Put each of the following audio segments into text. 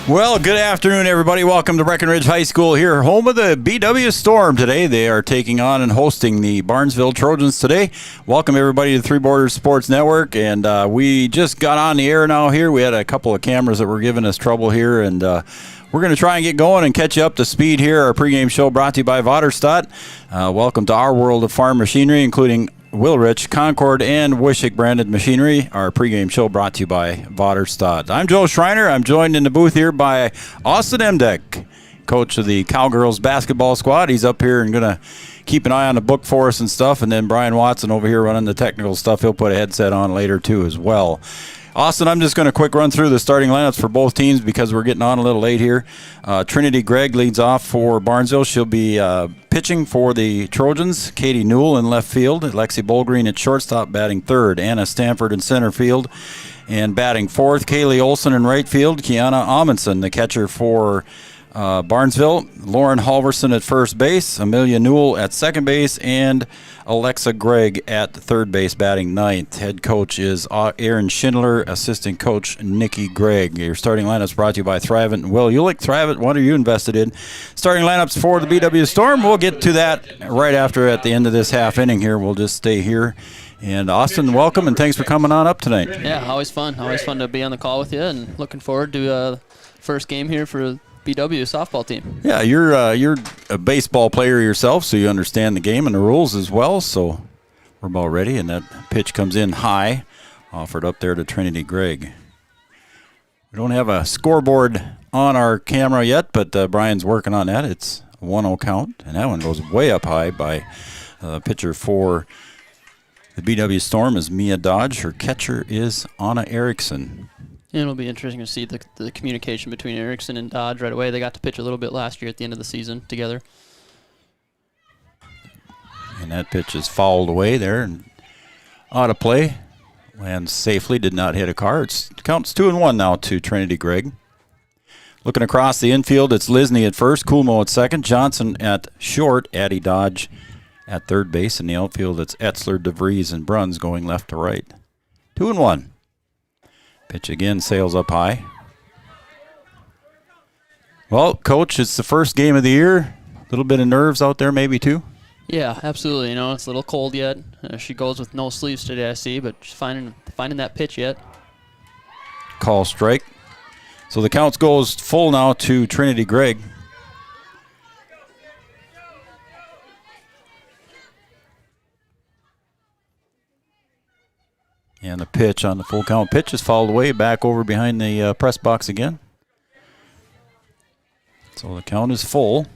Well, good afternoon, everybody. Welcome to Breckenridge High School here, home of the BW Storm today. They are taking on and hosting the Barnesville Trojans today. Welcome, everybody, to Three Borders Sports Network. And we just got on the air now here. We had a couple of cameras that were giving us trouble here, and we're going to try and get going and catch you up to speed here. Our pregame show brought to you by Wahpeton. Welcome to our world of farm machinery, including Wilrich, Concord, and Wishick branded machinery. Our pregame show brought to you by Wahpeton. I'm Joe Schreiner. I'm joined in the booth here by Austin Emdeck, coach of the Cowgirls basketball squad. He's up here and going to keep an eye on the book for us and stuff. And then Brian Watson over here running the technical stuff. He'll put a headset on later too as well. Austin, I'm just going to quick run through the starting lineups for both teams because we're getting on a little late here. Trinity Gregg leads off for Barnesville. She'll be pitching for the Trojans. Katie Newell in left field. Lexi Bolgreen at shortstop, batting third. Anna Stanford in center field. And batting fourth, Kaylee Olson in right field. Kiana Amundsen, the catcher for Barnesville. Lauren Halverson at first base. Amelia Newell at second base. And Alexa Gregg at third base, batting ninth. Head coach is Aaron Schindler, assistant coach Nikki Gregg. Your starting lineups brought to you by Thrivent and Will Ulick. Thrivent, what are you invested in? Starting lineups for the BW Storm. We'll get to that right after at the end of this half inning here. We'll just stay here. And Austin, welcome, and thanks for coming on up tonight. Yeah, always fun. Always fun to be on the call with you, and looking forward to first game here for BW softball team. Yeah, you're a baseball player yourself, so you understand the game and the rules as well. So we're about ready, and that pitch comes in high, offered up there to Trinity Gregg. We don't have a scoreboard on our camera yet, but Brian's working on that. It's a 1-0 count, and that one goes way up high by pitcher for the BW Storm is Mia Dodge. Her catcher is Anna Erickson. And it'll be interesting to see the communication between Erickson and Dodge right away. They got to pitch a little bit last year at the end of the season together. And that pitch is fouled away there and out of play. Lands safely, did not hit a car. It counts 2-1 now to Trinity Gregg. Looking across the infield, it's Lisney at first, Coolmo at second, Johnson at short, Addie Dodge at third base. In the outfield, it's Etzler, DeVries, and Bruns going left to right. 2-1. Pitch again, sails up high. Well, Coach, it's the first game of the year. A little bit of nerves out there maybe too? Yeah, absolutely. You know, it's a little cold yet. She goes with no sleeves today, I see, but she's finding that pitch yet. Call strike. So the count goes full now to Trinity Gregg. And the pitch on the full count pitch is fouled away back over behind the press box again. So the count is full.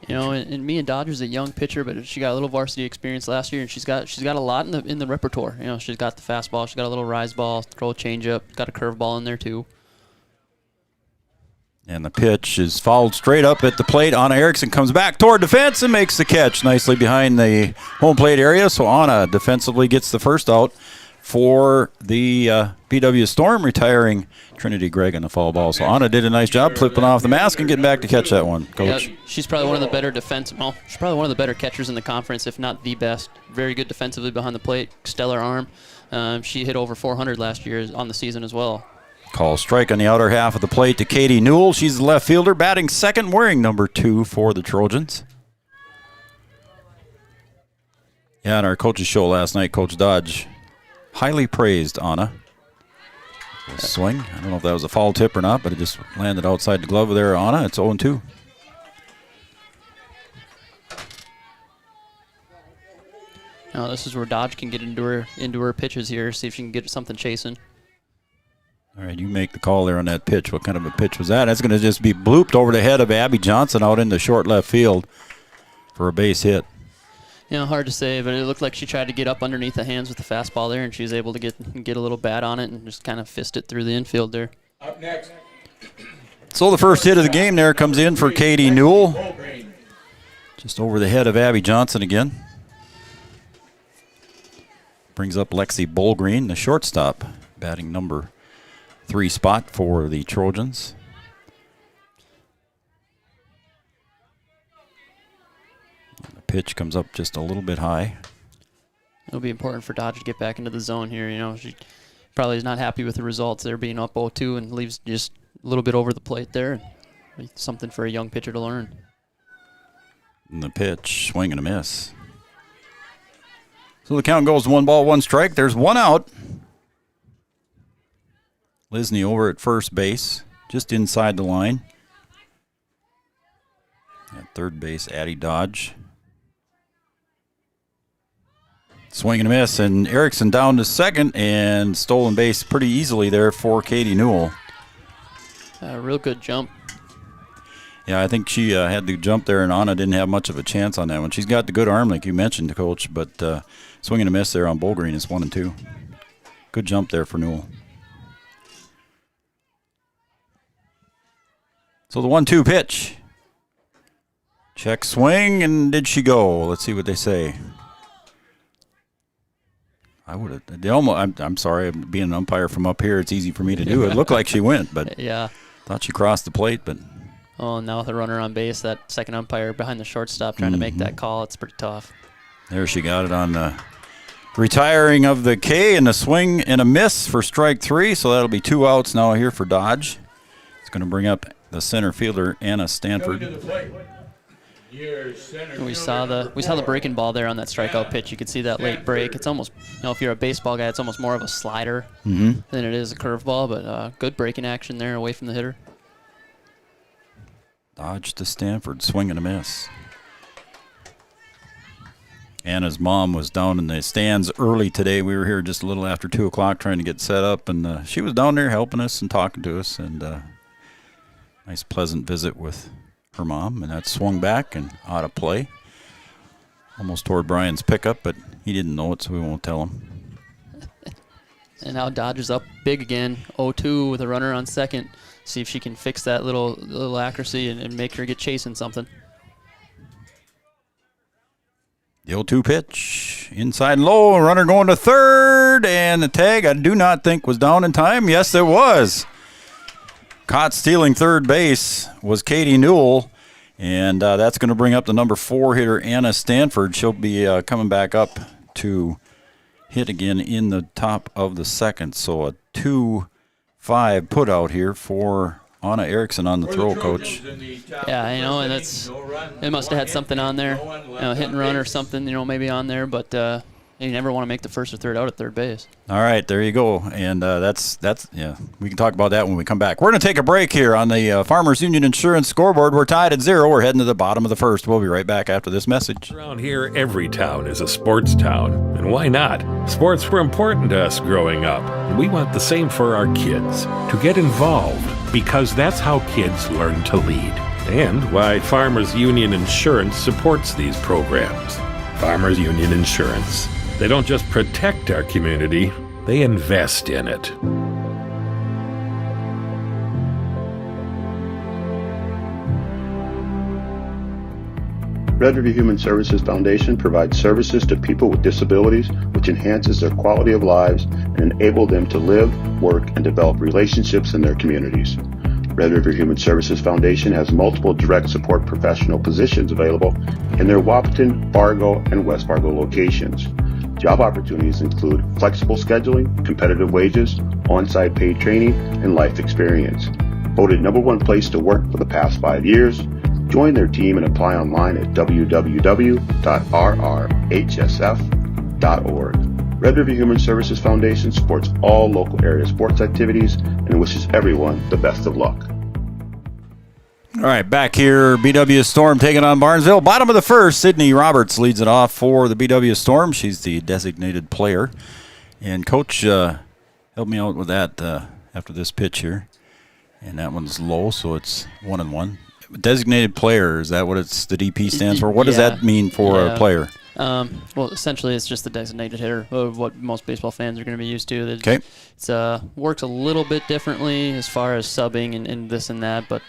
You know, and Mia Dodger's a young pitcher, but she got a little varsity experience last year, and she's got a lot in the repertoire. You know, she's got the fastball, she's got a little rise ball, throw a changeup, got a curveball in there too. And the pitch is fouled straight up at the plate. Anna Erickson comes back toward defense and makes the catch nicely behind the home plate area. So Anna defensively gets the first out for the BW Storm, retiring Trinity Gregg on the foul ball. So Anna did a nice job flipping off the mask and getting back to catch that one, Coach. Yeah, she's probably one of the better she's probably one of the better catchers in the conference, if not the best. Very good defensively behind the plate, stellar arm. She hit over 400 last year on the season as well. Call strike on the outer half of the plate to Katie Newell. She's the left fielder, batting second, wearing number 2 for the Trojans. Yeah, on our coach's show last night, Coach Dodge highly praised Anna. Swing. I don't know if that was a foul tip or not, but it just landed outside the glove there, Anna. It's 0-2. Now this is where Dodge can get into her pitches here, see if she can get something chasing. All right, you make the call there on that pitch. What kind of a pitch was that? That's going to just be blooped over the head of Abby Johnson out into short left field for a base hit. You know, hard to say, but it looked like she tried to get up underneath the hands with the fastball there, and she was able to get a little bat on it and just kind of fist it through the infield there. Up next. So the first hit of the game there comes in for Katie Newell. Just over the head of Abby Johnson again. Brings up Lexi Bolgreen, the shortstop, batting number 3 spot for the Trojans. Pitch comes up just a little bit high. It'll be important for Dodge to get back into the zone here. You know, she probably is not happy with the results. They're being up 0-2 and leaves just a little bit over the plate there. Something for a young pitcher to learn. And the pitch, swing and a miss. So the count goes 1-1 There's one out. Lisney over at first base, just inside the line. At third base, Addie Dodge. Swing and a miss, and Erickson down to second, and stolen base pretty easily there for Katie Newell. Real good jump. Yeah, I think she had to jump there, and Anna didn't have much of a chance on that one. She's got the good arm, like you mentioned, Coach, but swing and a miss there on Bullgreen is 1-2. Good jump there for Newell. So the 1-2 pitch. Check swing, and did she go? Let's see what they say. I would have. I'm sorry, being an umpire from up here, it's easy for me to do. It looked like she went, but yeah, thought she crossed the plate. But now with a runner on base, that second umpire behind the shortstop trying to make that call, it's pretty tough. There she got it on the retiring of the K, and a swing and a miss for strike 3. So that'll be 2 outs now here for Dodge. It's going to bring up the center fielder Anna Stanford. We saw the breaking ball there on that strikeout pitch. You could see that late break. It's almost, if you're a baseball guy, it's almost more of a slider than it is a curveball, but good breaking action there away from the hitter. Dodge to Stanford, swing and a miss. Anna's mom was down in the stands early today. We were here just a little after 2 o'clock trying to get set up, and she was down there helping us and talking to us, and nice pleasant visit with her mom, and that swung back and out of play. Almost toward Brian's pickup, but he didn't know it, so we won't tell him. And now Dodge is up big again, 0-2 with a runner on second. See if she can fix that little accuracy and make her get chasing something. The 0-2 pitch, inside and low, a runner going to third, and the tag I do not think was down in time. Yes, it was. Caught stealing third base was Katie Newell, and that's going to bring up the number 4 hitter, Anna Stanford. She'll be coming back up to hit again in the top of the second. So a 2-5 put out here for Anna Erickson on the throw, Coach. Yeah, and it must have had something on there, hit and run or something, maybe on there, but you never want to make the first or third out at third base. All right, there you go. And that's we can talk about that when we come back. We're going to take a break here on the Farmers Union Insurance scoreboard. We're tied at 0. We're heading to the bottom of the first. We'll be right back after this message. Around here, every town is a sports town. And why not? Sports were important to us growing up. And we want the same for our kids. To get involved, because that's how kids learn to lead. And why Farmers Union Insurance supports these programs. Farmers Union Insurance. They don't just protect our community, they invest in it. Red River Human Services Foundation provides services to people with disabilities, which enhances their quality of lives and enable them to live, work, and develop relationships in their communities. Red River Human Services Foundation has multiple direct support professional positions available in their Wahpeton, Fargo, and West Fargo locations. Job opportunities include flexible scheduling, competitive wages, on-site paid training, and life experience. Voted #1 place to work for the past 5 years, join their team and apply online at www.rrhsf.org. Red River Human Services Foundation supports all local area sports activities and wishes everyone the best of luck. All right, back here, BW Storm taking on Barnesville. Bottom of the first, Sydney Roberts leads it off for the BW Storm. She's the designated player. And Coach helped me out with that after this pitch here. And that one's low, so it's 1-1. Designated player, is that what the DP stands for? What does that mean for a player? Well, essentially, it's just the designated hitter, what most baseball fans are going to be used to. Okay. It works a little bit differently as far as subbing and this and that, but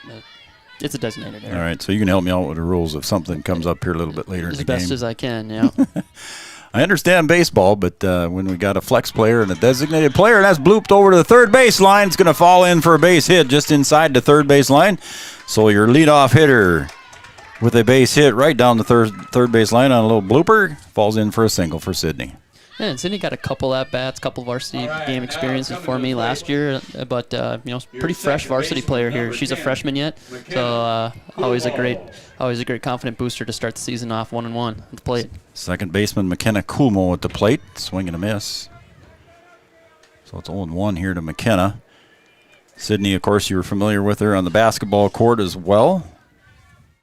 it's a designated hitter. All right, so you can help me out with the rules if something comes up here a little bit later in the game. As best as I can, yeah. I understand baseball, but when we got a flex player and a designated player, and that's blooped over to the third base line, it's going to fall in for a base hit just inside the third base line. So your leadoff hitter with a base hit right down the third base line on a little blooper falls in for a single for Sydney. Yeah, and Sydney got a couple at-bats, couple varsity game experiences for me last year, but pretty fresh varsity player here. She's a freshman yet, so always a great confident booster to start the season off 1-1 at the plate. Second baseman McKenna Kumo at the plate, swing and a miss. So it's 0-1 here to McKenna. Sydney, of course, you were familiar with her on the basketball court as well.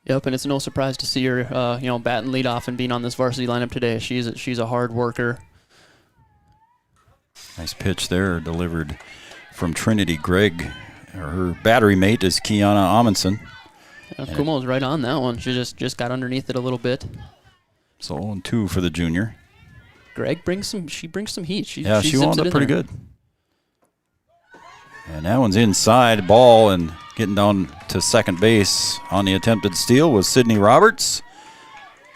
Yep, and it's no surprise to see her, batting leadoff and being on this varsity lineup today. She's a hard worker. Nice pitch there, delivered from Trinity Gregg. Her battery mate is Kiana Amundsen. Kumo's right on that one. She just got underneath it a little bit. So 0-2 for the junior. Gregg brings some heat. She wound up pretty good. And that one's inside ball, and getting down to second base on the attempted steal was Sydney Roberts.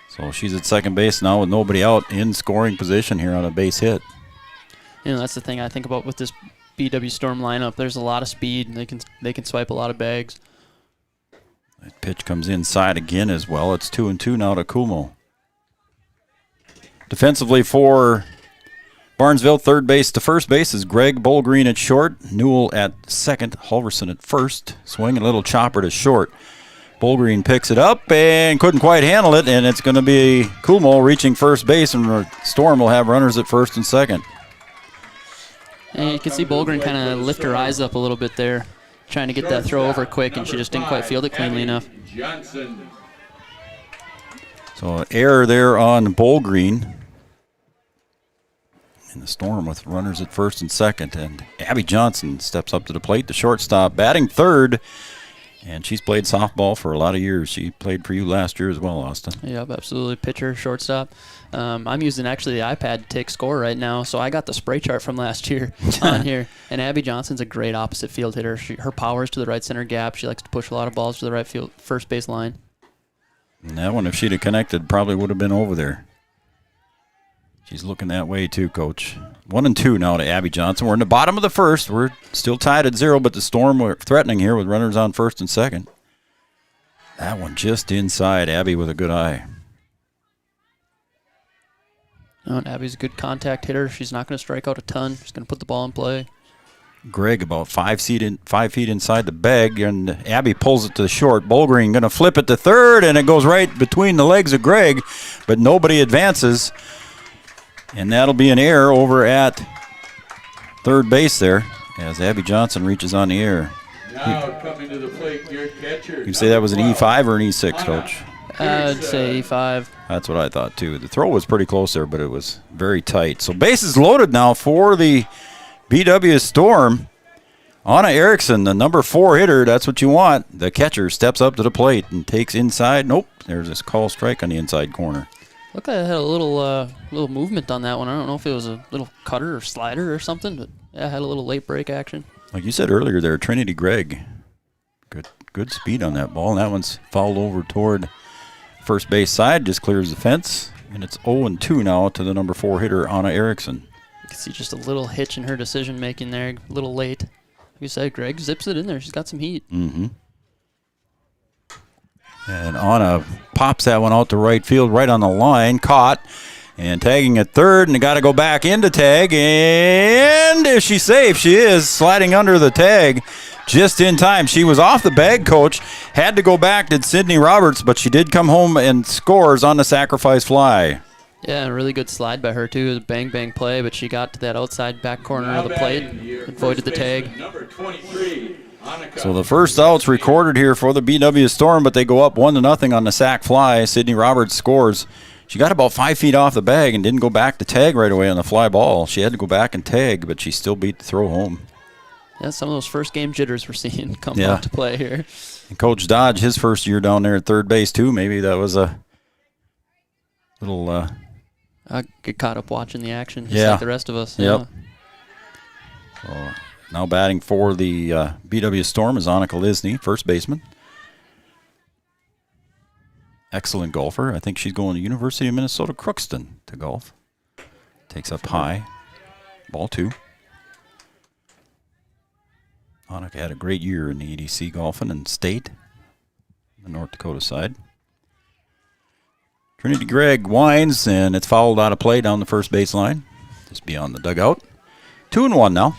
So she's at second base now with nobody out, in scoring position here on a base hit. That's the thing I think about with this BW Storm lineup. There's a lot of speed. They can swipe a lot of bags. That pitch comes inside again as well. It's 2-2 now to Kumo. Defensively for Barnesville, third base to first base is Greg Bolgreen at short, Newell at second, Halverson at first. Swing a little chopper to short. Bolgreen picks it up and couldn't quite handle it, and it's going to be Kumo reaching first base, and Storm will have runners at first and second. And you can see Bolgreen kind of lift her eyes up a little bit there, trying to get that throw over quick, and she just didn't quite field it cleanly enough. So error there on Bolgreen. In the Storm with runners at first and second, and Abby Johnson steps up to the plate, the shortstop, batting third, and she's played softball for a lot of years. She played for you last year as well, Austin. Yep, absolutely. Pitcher, shortstop. I'm using actually the iPad to take score right now, so I got the spray chart from last year on here. And Abby Johnson's a great opposite field hitter. Her power is to the right center gap. She likes to push a lot of balls to the right field, first base line. And that one, if she'd have connected, probably would have been over there. She's looking that way too, Coach. 1-2 now to Abby Johnson. We're in the bottom of the first. We're still tied at 0, but the Storm were threatening here with runners on first and second. That one just inside. Abby with a good eye. And Abby's a good contact hitter. She's not going to strike out a ton. She's going to put the ball in play. Greg about 5 feet inside the bag, and Abby pulls it to the short. Bolgreen going to flip it to third, and it goes right between the legs of Greg, but nobody advances. And that'll be an error over at third base there as Abby Johnson reaches on the air. Now coming to the plate, your catcher. You say that was an E5 or an E6, Coach? I'd say E5. That's what I thought, too. The throw was pretty close there, but it was very tight. So bases loaded now for the BW Storm. Anna Erickson, the number 4 hitter, that's what you want. The catcher steps up to the plate and takes inside. Nope, there's this call strike on the inside corner. Looked like it had a little movement on that one. I don't know if it was a little cutter or slider or something, but yeah, it had a little late break action. Like you said earlier there, Trinity Gregg, good speed on that ball. And that one's fouled over toward first base side, just clears the fence. And it's 0-2 now to the number 4 hitter, Anna Erickson. You can see just a little hitch in her decision-making there, a little late. Like you said, Gregg zips it in there. She's got some heat. Mm-hmm. And Anna pops that one out to right field, right on the line, caught, and tagging at third, and they got to go back into tag, and is she safe? She is, sliding under the tag just in time. She was off the bag, Coach, had to go back, did Sydney Roberts, but she did come home and scores on the sacrifice fly. Yeah, a really good slide by her, too. It was a bang-bang play, but she got to that outside back corner of the plate, avoided the tag. Number 23. So the first out's recorded here for the BW Storm, but they go up 1-0 on the sac fly. Sydney Roberts scores. She got about 5 feet off the bag and didn't go back to tag right away on the fly ball. She had to go back and tag, but she still beat the throw home. Yeah, some of those first game jitters we're seeing come out to play here. And Coach Dodge, his first year down there at third base too. Maybe that was a little... I get caught up watching the action just like the rest of us. Yep. So now batting for the BW Storm is Annika Lisney, first baseman. Excellent golfer. I think she's going to University of Minnesota Crookston to golf. Takes up high. Ball 2. Annika had a great year in the EDC golfing and state, the North Dakota side. Trinity Gregg winds, and it's fouled out of play down the first baseline. Just beyond the dugout. 2-1 now.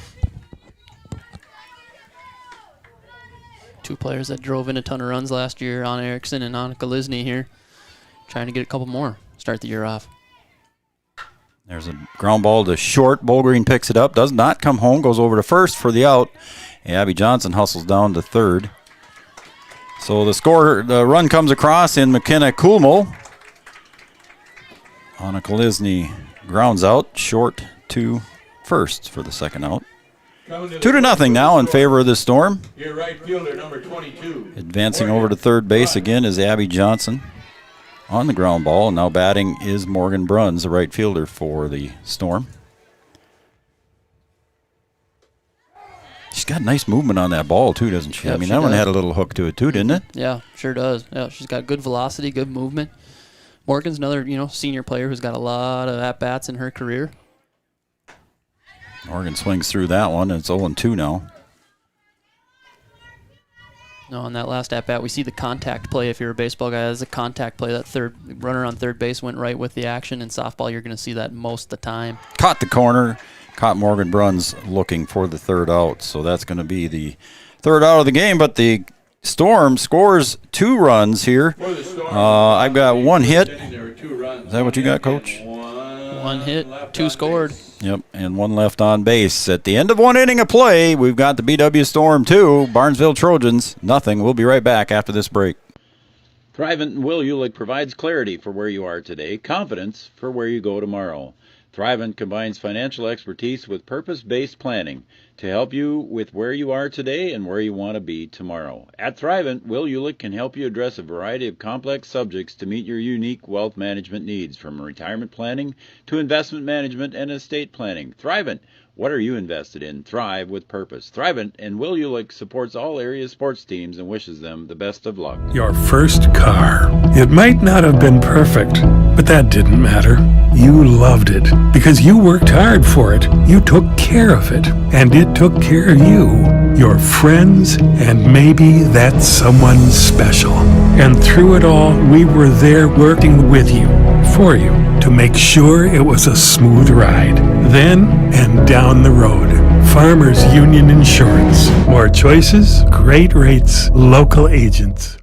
Two players that drove in a ton of runs last year, on Erickson and Annika Lisney here. Trying to get a couple more. Start the year off. There's a ground ball to short. Bolgreen picks it up. Does not come home. Goes over to first for the out. Abby Johnson hustles down to third. So the run comes across in McKenna Kulmo. Annika Lisney grounds out. Short to first for the second out. 2-0 now in favor of the Storm. Your right fielder, number 22. Advancing over to third base again is Abby Johnson on the ground ball. And now batting is Morgan Bruns, the right fielder for the Storm. She's got nice movement on that ball, too, doesn't she? Yep, I mean, she that one does. had a little hook to it, too, didn't it? Yeah, sure does. Yeah, she's got good velocity, good movement. Morgan's another, senior player who's got a lot of at-bats in her career. Morgan swings through that one, and it's 0-2 now. No, on that last at-bat, we see the contact play. If you're a baseball guy, that's a contact play. That third runner on third base went right with the action. In softball, you're going to see that most of the time. Caught the corner. Caught Morgan Bruns looking for the third out. So that's going to be the third out of the game. But the Storm scores 2 runs here. For the Storm, I've got 1 hit. there were 2 runs. Is that what you got, Coach? One hit, left 2 on scored. base. Yep, and 1 left on base. At the end of 1 inning of play, we've got the BW Storm 2, Barnesville Trojans nothing. We'll be right back after this break. Thrivent and Will Ulick provides clarity for where you are today, confidence for where you go tomorrow. Thrivent combines financial expertise with purpose-based planning to help you with where you are today and where you want to be tomorrow. At Thrivent, Will Ulick can help you address a variety of complex subjects to meet your unique wealth management needs, from retirement planning to investment management and estate planning. Thrivent, what are you invested in? Thrive with purpose. Thrivent and Will Ulick supports all area sports teams and wishes them the best of luck. Your first car. It might not have been perfect, but that didn't matter. You loved it because you worked hard for it. You took care of it, and it took care of you, your friends, and maybe that someone special. And through it all, we were there working with you, for you, to make sure it was a smooth ride. Then and down the road. Farmers Union Insurance. More choices, great rates, local agents.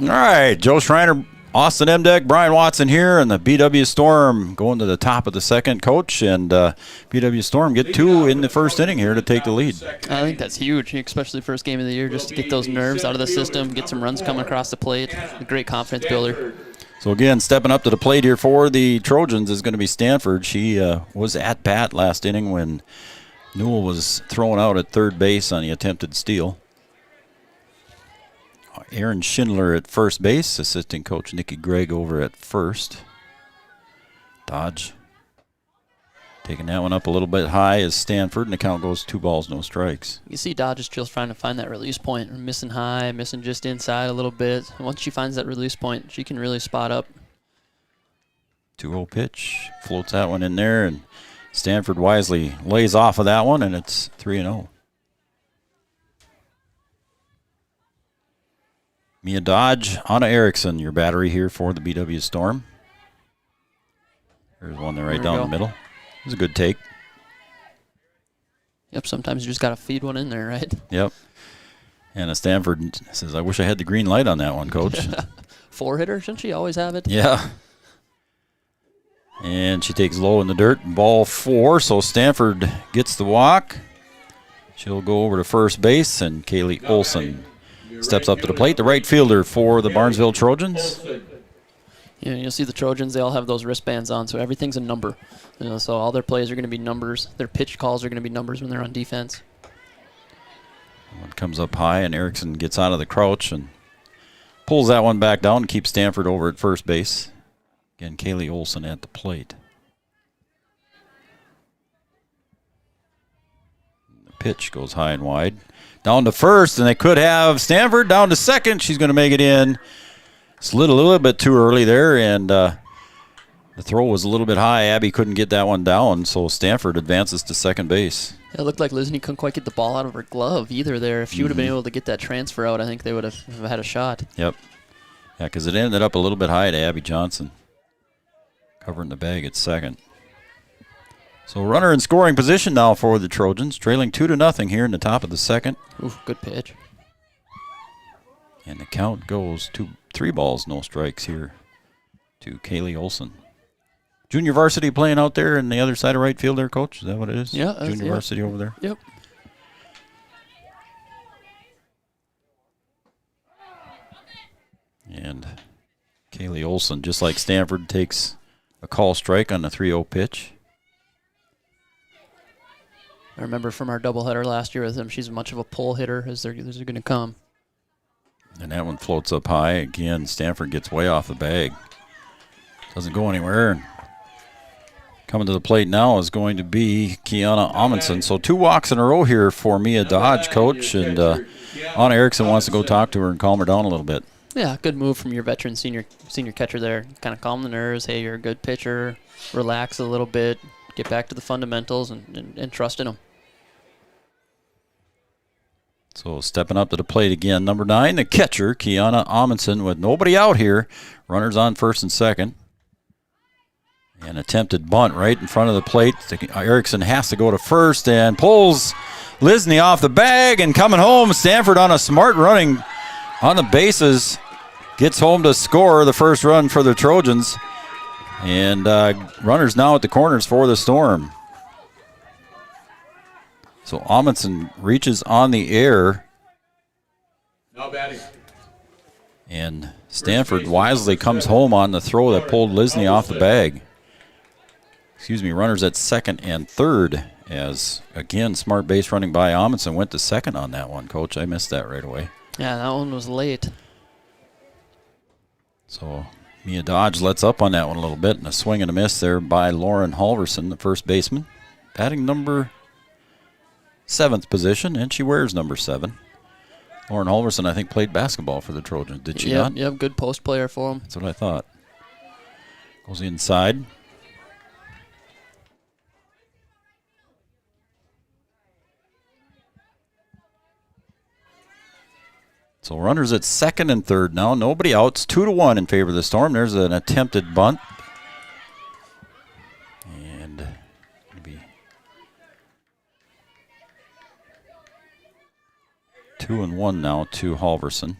All right, Joe Schreiner, Austin Emdeck, Brian Watson here, and the BW Storm going to the top of the second, Coach, and BW Storm get 2 in the first inning here to take the lead. I think that's huge, especially first game of the year, just to get those nerves out of the system, get some runs coming across the plate. A great confidence builder. So again, stepping up to the plate here for the Trojans is going to be Stanford. She was at bat last inning when Newell was thrown out at third base on the attempted steal. Aaron Schindler at first base, assistant coach Nikki Gregg over at first. Dodge taking that one up a little bit high as Stanford, and the count goes 2 balls, no strikes. You see Dodge is just trying to find that release point, missing high, missing just inside a little bit. And once she finds that release point, she can really spot up. 2-0 pitch, floats that one in there, and Stanford wisely lays off of that one, and it's 3-0. Mia Dodge, Anna Erickson, your battery here for the BW Storm. There's one there right down the middle. It was a good take. Yep, sometimes you just got to feed one in there, right? Yep. And Stanford says, I wish I had the green light on that one, Coach. 4-hitter, shouldn't she always have it? Yeah. And she takes low in the dirt. Ball 4, so Stanford gets the walk. She'll go over to first base, and Kaylee Olson steps up to the plate, the right fielder for the Barnesville Trojans. Yeah, you'll see the Trojans, they all have those wristbands on, so everything's a number. So all their plays are going to be numbers. Their pitch calls are going to be numbers when they're on defense. One comes up high, and Erickson gets out of the crouch and pulls that one back down and keeps Stanford over at first base. Again, Kaylee Olson at the plate. The pitch goes high and wide. Down to first, and they could have Stanford down to second. She's going to make it in. Slid a little bit too early there, and the The throw was a little bit high. Abby couldn't get that one down, so Stanford advances to second base. It looked like Lisney couldn't quite get the ball out of her glove either there. If she would have been able to get that transfer out, I think they would have had a shot. Yep. Yeah, because it ended up a little bit high to Abby Johnson. Covering the bag at second. So runner in scoring position now for the Trojans, trailing 2-0 here in the top of the second. Ooh, good pitch. And the count goes to 3 balls, no strikes here to Kaylee Olson. Junior varsity playing out there in the other side of right field there, Coach? Is that what it is? Yeah. Junior varsity over there? Yep. And Kaylee Olson, just like Stanford, takes a call strike on the 3-0 pitch. I remember from our doubleheader last year with them, she's much of a pull hitter as they're going to come. And that one floats up high. Again, Stanford gets way off the bag. Doesn't go anywhere. Coming to the plate now is going to be Kiana Amundsen. So 2 walks in a row here for Mia Dodge, Coach. And Anna Erickson wants to go talk to her and calm her down a little bit. Yeah, good move from your veteran senior catcher there. Kind of calm the nerves. Hey, you're a good pitcher. Relax a little bit. Get back to the fundamentals and trust in them. So stepping up to the plate again, number 9, the catcher, Kiana Amundsen, with nobody out here. Runners on first and second. An attempted bunt right in front of the plate. Erickson has to go to first and pulls Lisney off the bag, and coming home, Stanford on a smart running on the bases. Gets home to score the first run for the Trojans. And runners now at the corners for the Storm. So Amundsen reaches on the air. Now batting. And Stanford wisely comes home on the throw that pulled Lisney off the bag. Runners at second and third as, again, smart base running by Amundsen went to second on that one, Coach. I missed that right away. Yeah, that one was late. So Mia Dodge lets up on that one a little bit, and a swing and a miss there by Lauren Halverson, the first baseman. Batting number 7th position, and she wears number 7. Lauren Halverson, I think, played basketball for the Trojans. Did she not? Yep, good post player for them. That's what I thought. Goes inside. So runners at second and third now. Nobody out. It's 2-1 in favor of the Storm. There's an attempted bunt. And maybe 2-1 now to Halverson.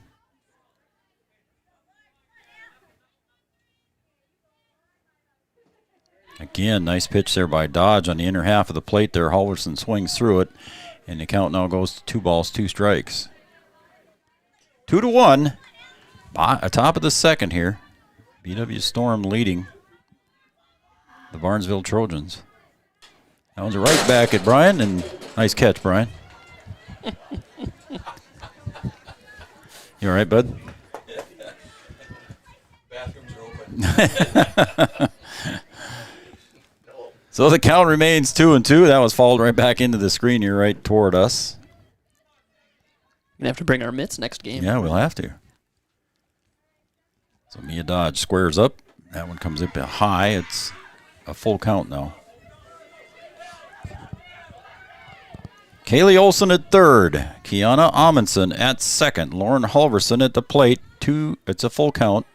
Again, nice pitch there by Dodge on the inner half of the plate there. Halverson swings through it, and the count now goes to 2 balls, 2 strikes. 2-1, top of the second here. BW Storm leading the Barnesville Trojans. That one's right back at Brian, and nice catch, Brian. You all right, bud? Bathrooms are open. So the count remains 2-2. That was fouled right back into the screen here right toward us. Gonna have to bring our mitts next game. Yeah, we'll have to. So Mia Dodge squares up. That one comes up high. It's a full count now. Kaylee Olson at third. Kiana Amundsen at second. Lauren Halverson at the plate. It's a full count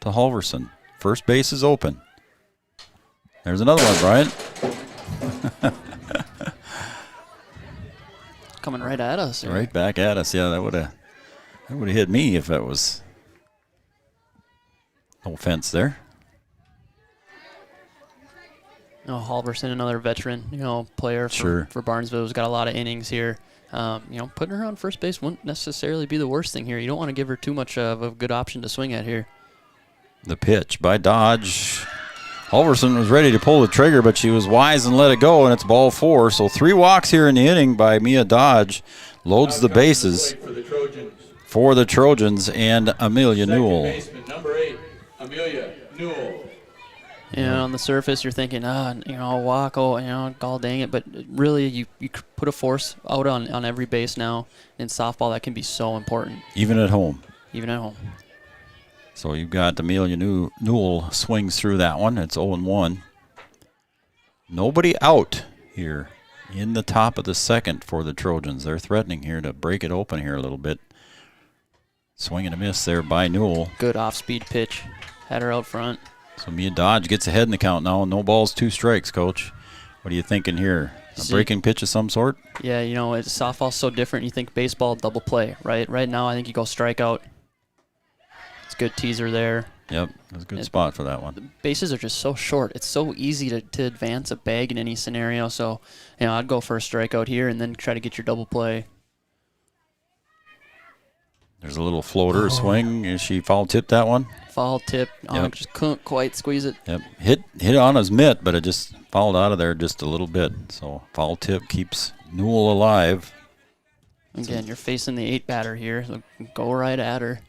to Halverson. First base is open. There's another one, Brian. Coming right at us. Right back at us. Yeah, that would have hit me if that was no offense there. Halverson, another veteran, player for Barnesville, who's got a lot of innings here. Putting her on first base wouldn't necessarily be the worst thing here. You don't want to give her too much of a good option to swing at here. The pitch by Dodge. Halverson was ready to pull the trigger, but she was wise and let it go, and it's ball 4. So 3 walks here in the inning by Mia Dodge. Loads the bases for the Trojans and Amelia Newell. Baseman, number 8, Amelia Newell. On the surface, you're thinking, walk, god dang it. But really, you put a force out on every base now. In softball, that can be so important. Even at home. Even at home. So you've got Amelia Newell swings through that one. It's 0-1. Nobody out here in the top of the second for the Trojans. They're threatening here to break it open here a little bit. Swing and a miss there by Newell. Good off-speed pitch. Had her out front. So Mia Dodge gets ahead in the count now. No balls, 2 strikes, Coach. What are you thinking here? A breaking pitch of some sort? Yeah, softball's so different. You think baseball, double play, right? Right now, I think you go strikeout. It's a good teaser there. Yep, that's a good spot for that one. The bases are just so short. It's so easy to advance a bag in any scenario. So, I'd go for a strikeout here and then try to get your double play. There's a little floater swing. Is she foul tipped that one? Foul tip. Yep. Just couldn't quite squeeze it. Yep. Hit on his mitt, but it just fouled out of there just a little bit. So foul tip keeps Newell alive. Again, you're facing the 8 batter here. So go right at her.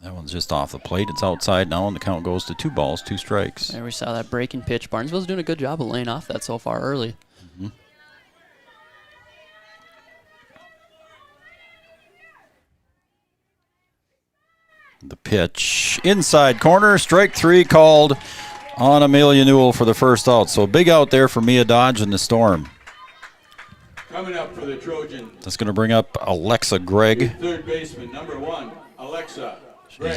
That one's just off the plate. It's outside now, and the count goes to 2 balls, 2 strikes. There we saw that breaking pitch. Barnesville's doing a good job of laying off that so far early. Mm-hmm. The pitch inside corner, strike 3 called on Amelia Newell for the first out. So big out there for Mia Dodge and the Storm. Coming up for the Trojans, That's going to bring up Alexa Gregg. third baseman, number 1, Alexa Gregg.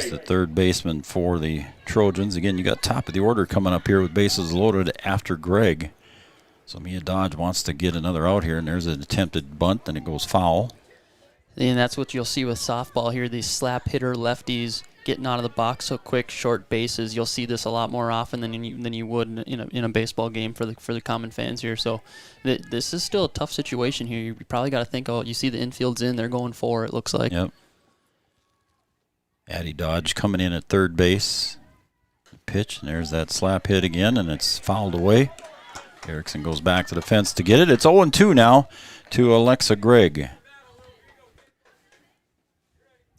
She's the third baseman for the Trojans. Again, you got top of the order coming up here with bases loaded after Gregg. So Mia Dodge wants to get another out here, and there's an attempted bunt, and it goes foul. And that's what you'll see with softball here. These slap hitter lefties getting out of the box so quick, short bases. You'll see this a lot more often than you would in a baseball game for the common fans here. So this is still a tough situation here. You probably got to think, you see the infield's in, they're going for it, looks like. Yep. Addie Dodge coming in at third base. Pitch, and there's that slap hit again, and it's fouled away. Erickson goes back to the fence to get it. It's 0-2 now to Alexa Gregg.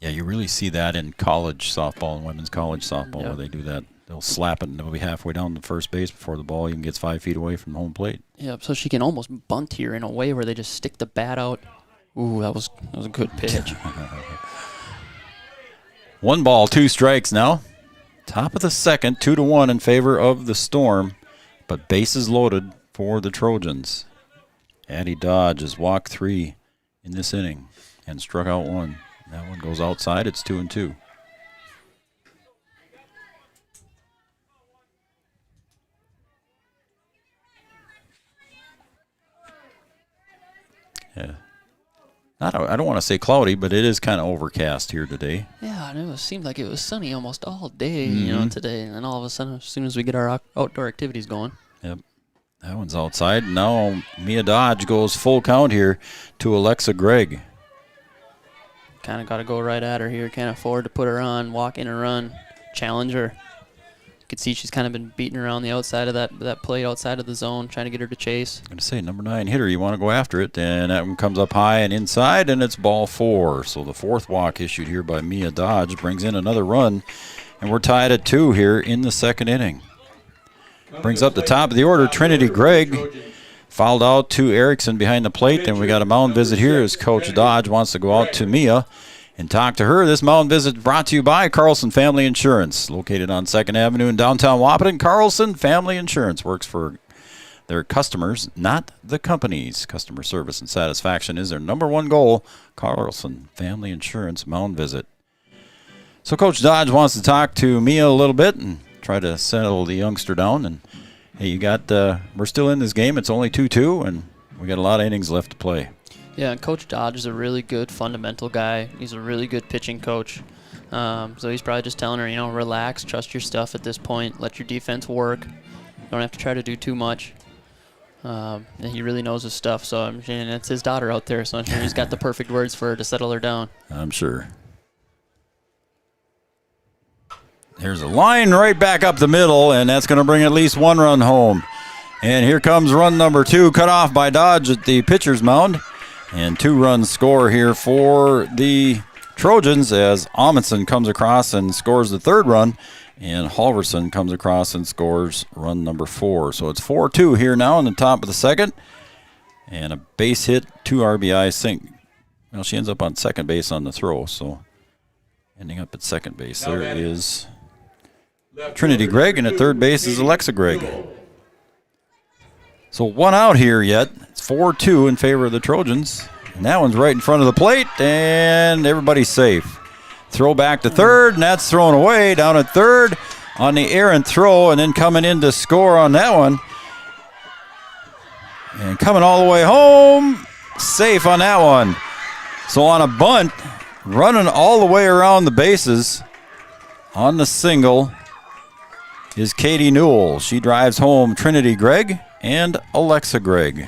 Yeah, you really see that in college softball and women's college softball where they do that. They'll slap it and they'll be halfway down the first base before the ball even gets 5 feet away from home plate. Yeah, so she can almost bunt here in a way where they just stick the bat out. Ooh, that was a good pitch. 1 ball, 2 strikes now. Top of the second, 2-1 in favor of the Storm, but bases loaded for the Trojans. Addie Dodge has walked 3 in this inning and struck out 1. That one goes outside. It's 2-2. Yeah. I don't want to say cloudy, but it is kind of overcast here today. Yeah, and it seemed like it was sunny almost all day, today. And then all of a sudden, as soon as we get our outdoor activities going. Yep. That one's outside. Now Mia Dodge goes full count here to Alexa Gregg. Kind of got to go right at her here. Can't afford to put her on, walk in and run, challenge her. You can see she's kind of been beating around the outside of that plate, outside of the zone, trying to get her to chase. I'm going to say number 9 hitter. You want to go after it, and that one comes up high and inside, and it's ball 4. So the 4th walk issued here by Mia Dodge brings in another run, and we're tied at 2 here in the second inning. Brings up the top of the order, Trinity Gregg. Fouled out to Erickson behind the plate. Then we got a mound visit here as Coach Dodge wants to go out to Mia and talk to her. This mound visit brought to you by Carlson Family Insurance, located on 2nd Avenue in downtown Wahpeton. Carlson Family Insurance works for their customers, not the companies. Customer service and satisfaction is their number 1 goal. Carlson Family Insurance mound visit. So Coach Dodge wants to talk to Mia a little bit and try to settle the youngster down. And hey, you got we're still in this game. It's only 2-2, and we got a lot of innings left to play. Yeah, and Coach Dodge is a really good fundamental guy. He's a really good pitching coach. So he's probably just telling her, relax, trust your stuff at this point, let your defense work. You don't have to try to do too much. And he really knows his stuff. So and it's his daughter out there, so I'm sure he's got the perfect words for her to settle her down. I'm sure. There's a line right back up the middle, and that's going to bring at least 1 run home. And here comes run number 2, cut off by Dodge at the pitcher's mound. And 2 runs score here for the Trojans as Amundsen comes across and scores the 3rd run. And Halverson comes across and scores run number 4. So it's 4-2 here now in the top of the second. And a base hit, 2 RBI sink. Well, she ends up on second base on the throw, so Ending up at second base, there is Trinity Gregg, and at third base is Alexa Gregg. So one out here yet. It's 4-2 in favor of the Trojans. And that one's right in front of the plate, and everybody's safe. Throw back to third, and that's thrown away down at third on the errant throw, and then coming in to score on that one. And coming all the way home, safe on that one. So on a bunt, running all the way around the bases on the single is Katie Newell. She drives home Trinity Gregg and Alexa Gregg.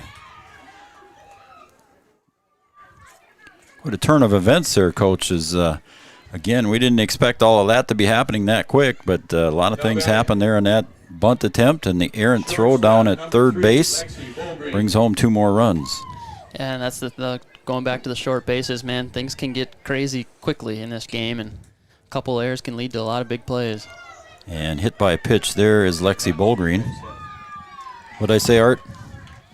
What a turn of events there, Coach. Again, we didn't expect all of that to be happening that quick, but a lot of things happened there in that bunt attempt, and the errant throw down at third base brings home 2 more runs. Yeah, and that's the going back to the short bases, man. Things can get crazy quickly in this game, and a couple errors can lead to a lot of big plays. And hit by a pitch there is Lexi Bolgreen. What'd I say, Art?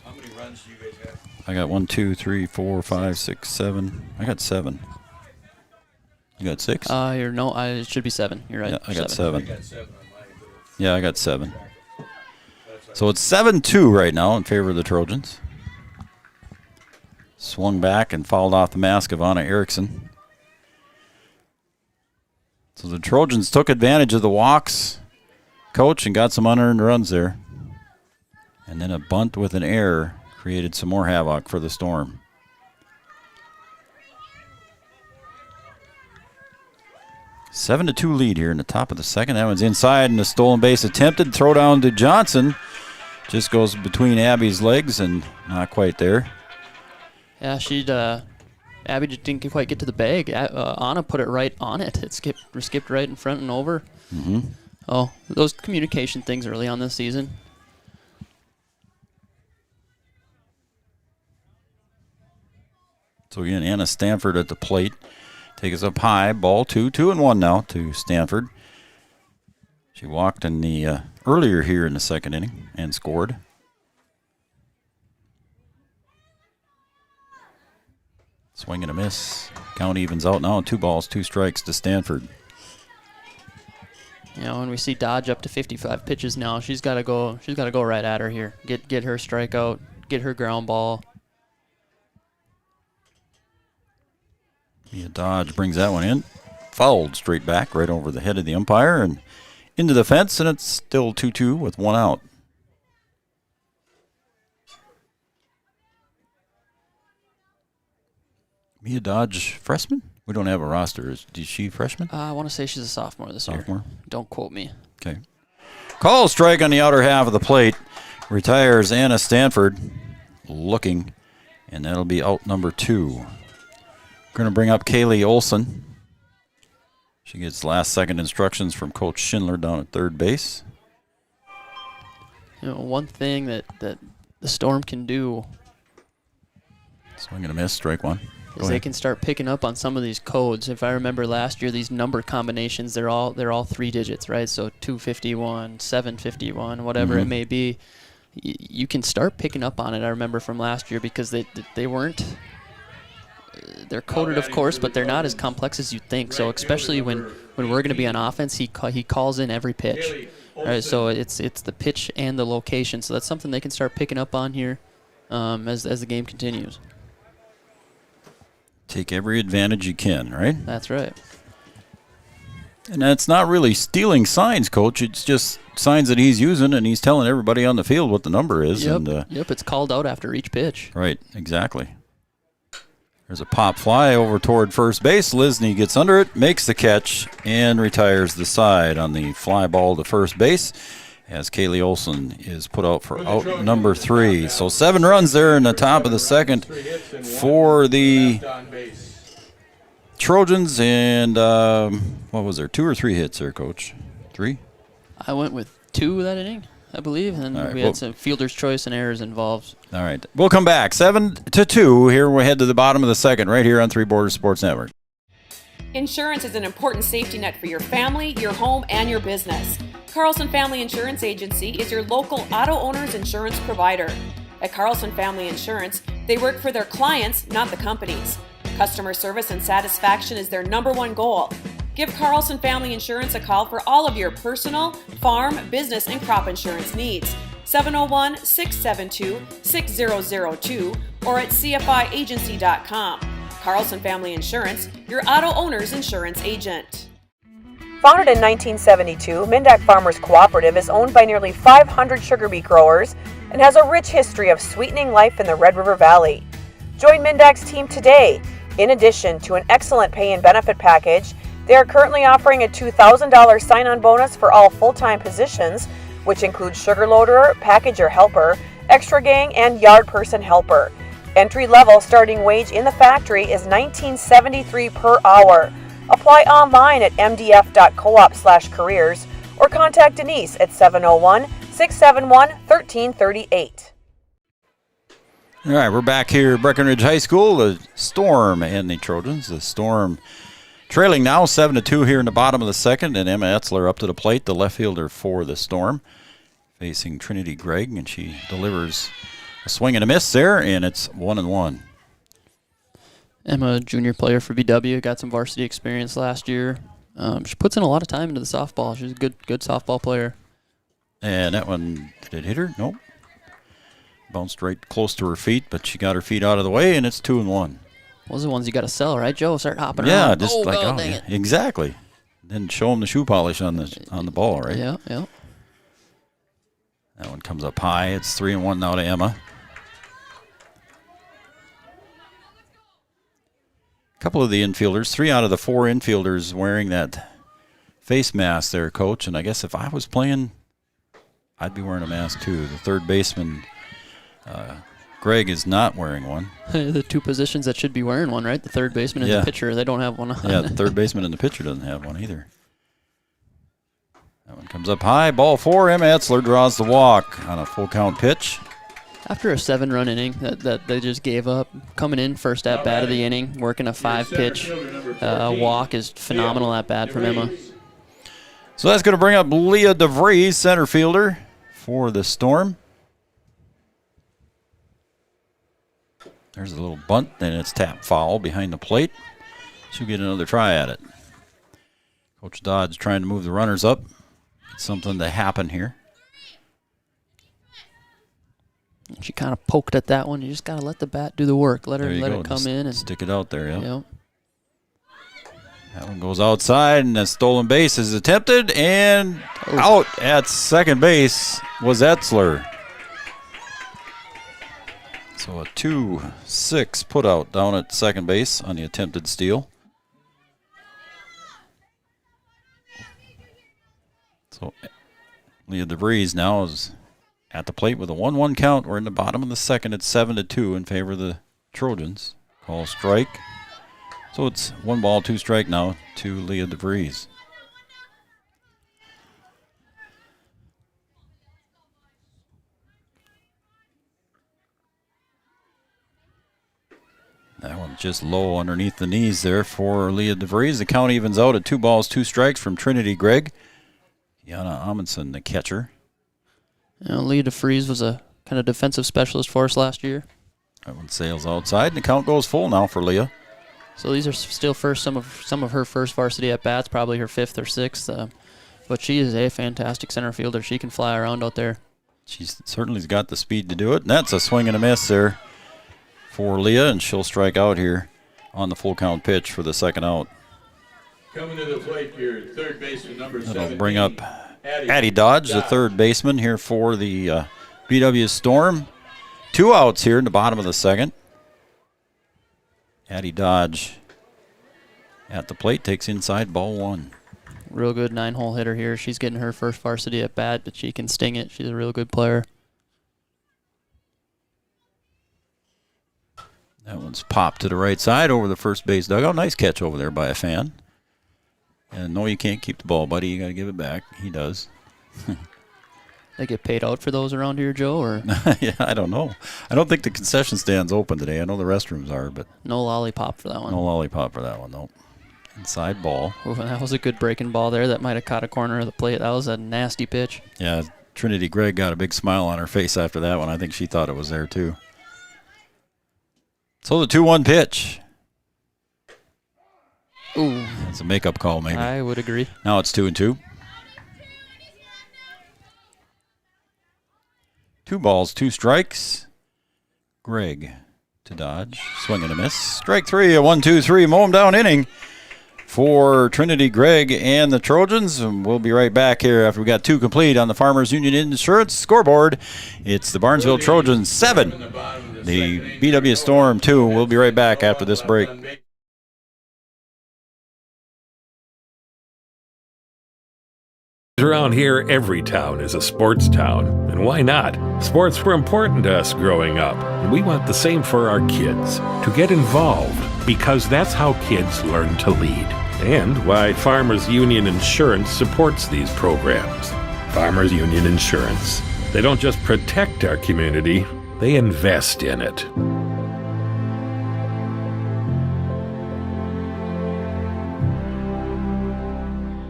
How many runs do you guys have? I got 1, 2, 3, 4, 5, 6, 7. I got 7. You got 6? It should be 7. You're right. Yeah, I got 7. I got 7 on mine. Yeah, I got 7. So it's 7-2 right now in favor of the Trojans. Swung back and fouled off the mask of Anna Erickson. So the Trojans took advantage of the walks, Coach, and got some unearned runs there. And then a bunt with an error created some more havoc for the Storm. A 7-2 lead here in the top of the second. That one's inside, and the stolen base attempted. Throw down to Johnson. Just goes between Abby's legs and not quite there. Yeah, Abby just didn't quite get to the bag. Anna put it right on it. It skipped right in front and over. Mm-hmm. Oh, those communication things early on this season. So again, Anna Stanford at the plate. Takes us up high. Ball 2-1 now to Stanford. She walked in the earlier here in the second inning and scored. Swing and a miss. Count evens out now. 2 balls, 2 strikes to Stanford. You know, when we see Dodge up to 55 pitches now, she's got to go. She's got to go right at her here. Get her strikeout. Get her ground ball. Mia Dodge brings that one in. Fouled straight back right over the head of the umpire and into the fence, and it's still 2-2 with 1 out. Mia Dodge, freshman? We don't have a roster. Is she freshman? I want to say she's a sophomore this year. Sophomore? Don't quote me. Okay. Call strike on the outer half of the plate. Retires Anna Stanford. Looking, and that'll be out number 2. We're going to bring up Kaylee Olson. She gets last-second instructions from Coach Schindler down at third base. You know, one thing that the Storm can do Swing and a miss, strike 1. is they can start picking up on some of these codes. If I remember last year, these number combinations, they're all 3 digits, right? So 251, 751, whatever it may be. You can start picking up on it. I remember from last year because they weren't. They're coded, of course, but they're not as complex as you think. So especially when we're going to be on offense, he calls in every pitch. All right, so it's the pitch and the location. So that's something they can start picking up on here as the game continues. Take every advantage you can, right? That's right. And that's not really stealing signs, Coach. It's just signs that he's using, and he's telling everybody on the field what the number is. Yep, and, it's called out after each pitch. Right, exactly. There's a pop fly over toward first base. Lisney gets under it, makes the catch, and retires the side on the fly ball to first base as Kaylee Olson is put out for out number 3. So 7 runs there in the top of the second for the Trojans. And what was there, 2 or 3 hits there, Coach? 3? I went with 2 that inning, I believe, and All right, we had some fielder's choice and errors involved. All right. We'll come back. 7-2. Here we head to the bottom of the second right here on Three Borders Sports Network. Insurance is an important safety net for your family, your home, and your business. Carlson Family Insurance Agency is your local auto owner's insurance provider. At Carlson Family Insurance, they work for their clients, not the companies. Customer service and satisfaction is their #1 goal. Give Carlson Family Insurance a call for all of your personal, farm, business, and crop insurance needs. 701-672-6002 or at cfiagency.com. Carlson Family Insurance, your auto owner's insurance agent. Founded in 1972, Mindak Farmers Cooperative is owned by nearly 500 sugar beet growers and has a rich history of sweetening life in the Red River Valley. Join Mindak's team today. In addition to an excellent pay and benefit package, they are currently offering a $2,000 sign-on bonus for all full-time positions, which includes sugar loader, packager helper, extra gang, and yard person helper. Entry-level starting wage in the factory is $19.73 per hour. Apply online at mdf.coop/careers or contact Denise at 701-671-1338. All right, we're back here at Breckenridge High School. The Storm and the Trojans. The Storm trailing now 7-2 here in the bottom of the second, and Emma Etzler up to the plate, the left fielder for the Storm, facing Trinity Gregg, and she delivers a swing and a miss there, and it's 1-1. Emma, junior player for BW, got some varsity experience last year. She puts in a lot of time into the softball. She's a good softball player. And that one, did it hit her? Nope. Bounced right close to her feet, but she got her feet out of the way, and it's 2-1. Those are the ones you got to sell, right, Joe? Start hopping Yeah, around. just dang yeah, it. exactly. Then show them the shoe polish on the ball, right? Yeah, yeah. That one comes up high. It's 3-1 now to Emma. A couple of the infielders, 3 out of the 4 infielders wearing that face mask there, Coach. And I guess if I was playing, I'd be wearing a mask too. The third baseman, Greg, is not wearing one. The two positions that should be wearing one, right? The third baseman and the pitcher, they don't have one on. Yeah, the third baseman and the pitcher doesn't have one either. That one comes up high. Ball 4. Emma Etzler draws the walk on a full count pitch. After a 7-run inning that they just gave up, coming in first at bat of the inning, working a 5-pitch walk is phenomenal at bat from Emma. So that's going to bring up Leah DeVries, center fielder for the Storm. There's a little bunt, and it's tap foul behind the plate. She'll get another try at it. Coach Dodge trying to move the runners up. It's something to happen here. She kind of poked at that one. You just got to let the bat do the work. Let it come Just in and stick it out there. Yep. Yep. That one goes outside, and a stolen base is attempted, and out at second base was Etzler. So a 2-6 put out down at second base on the attempted steal. So Leah DeVries now is at the plate with a 1-1 count. We're in the bottom of the second. It's 7-2 in favor of the Trojans. Call strike. So it's 1 ball, 2 strike now to Leah DeVries. That one just low underneath the knees there for Leah DeVries. The count evens out at 2 balls, 2 strikes from Trinity Gregg. Yana Amundsen, the catcher. Leah DeVries was a kind of defensive specialist for us last year. That one sails outside, and the count goes full now for Leah. So these are still some of her first varsity at bats, probably her 5th or 6th. But she is a fantastic center fielder. She can fly around out there. She certainly's got the speed to do it, and that's a swing and a miss there for Leah, and she'll strike out here on the full count pitch for the second out. Coming to the plate, your third baseman, number 17. That'll bring up Addie Dodge, the third baseman here for the BW Storm. 2 outs here in the bottom of the second. Addie Dodge at the plate, takes inside, ball 1. Real good 9-hole hitter here. She's getting her first varsity at bat, but she can sting it. She's a real good player. That one's popped to the right side over the first base dugout. Nice catch over there by a fan. And no, you can't keep the ball, buddy. You got to give it back. He does. They get paid out for those around here, Joe, or Yeah, I don't know. I don't think the concession stand's open today. I know the restrooms are, but no lollipop for that one. no lollipop for that one, nope. Inside ball. Ooh, that was a good breaking ball there. That might have caught a corner of the plate. That was a nasty pitch. Yeah, Trinity Gregg got a big smile on her face after that one. I think she thought it was there, too. So the 2-1 pitch. Ooh. That's a makeup call, maybe. I would agree. Now it's 2-2. 2 balls, 2 strikes. Greg to dodge. Swing and a miss. Strike 3, a 1-2-3 mow him down inning for Trinity Gregg and the Trojans. And we'll be right back here after we got 2 complete on the Farmers Union Insurance scoreboard. It's the Barnesville Trojans 7, the BW Storm 2. We'll be right back after this break. Around here, every town is a sports town. And why not? Sports were important to us growing up, and we want the same for our kids. To get involved, because that's how kids learn to lead. And why Farmers Union Insurance supports these programs. Farmers Union Insurance. They don't just protect our community, they invest in it.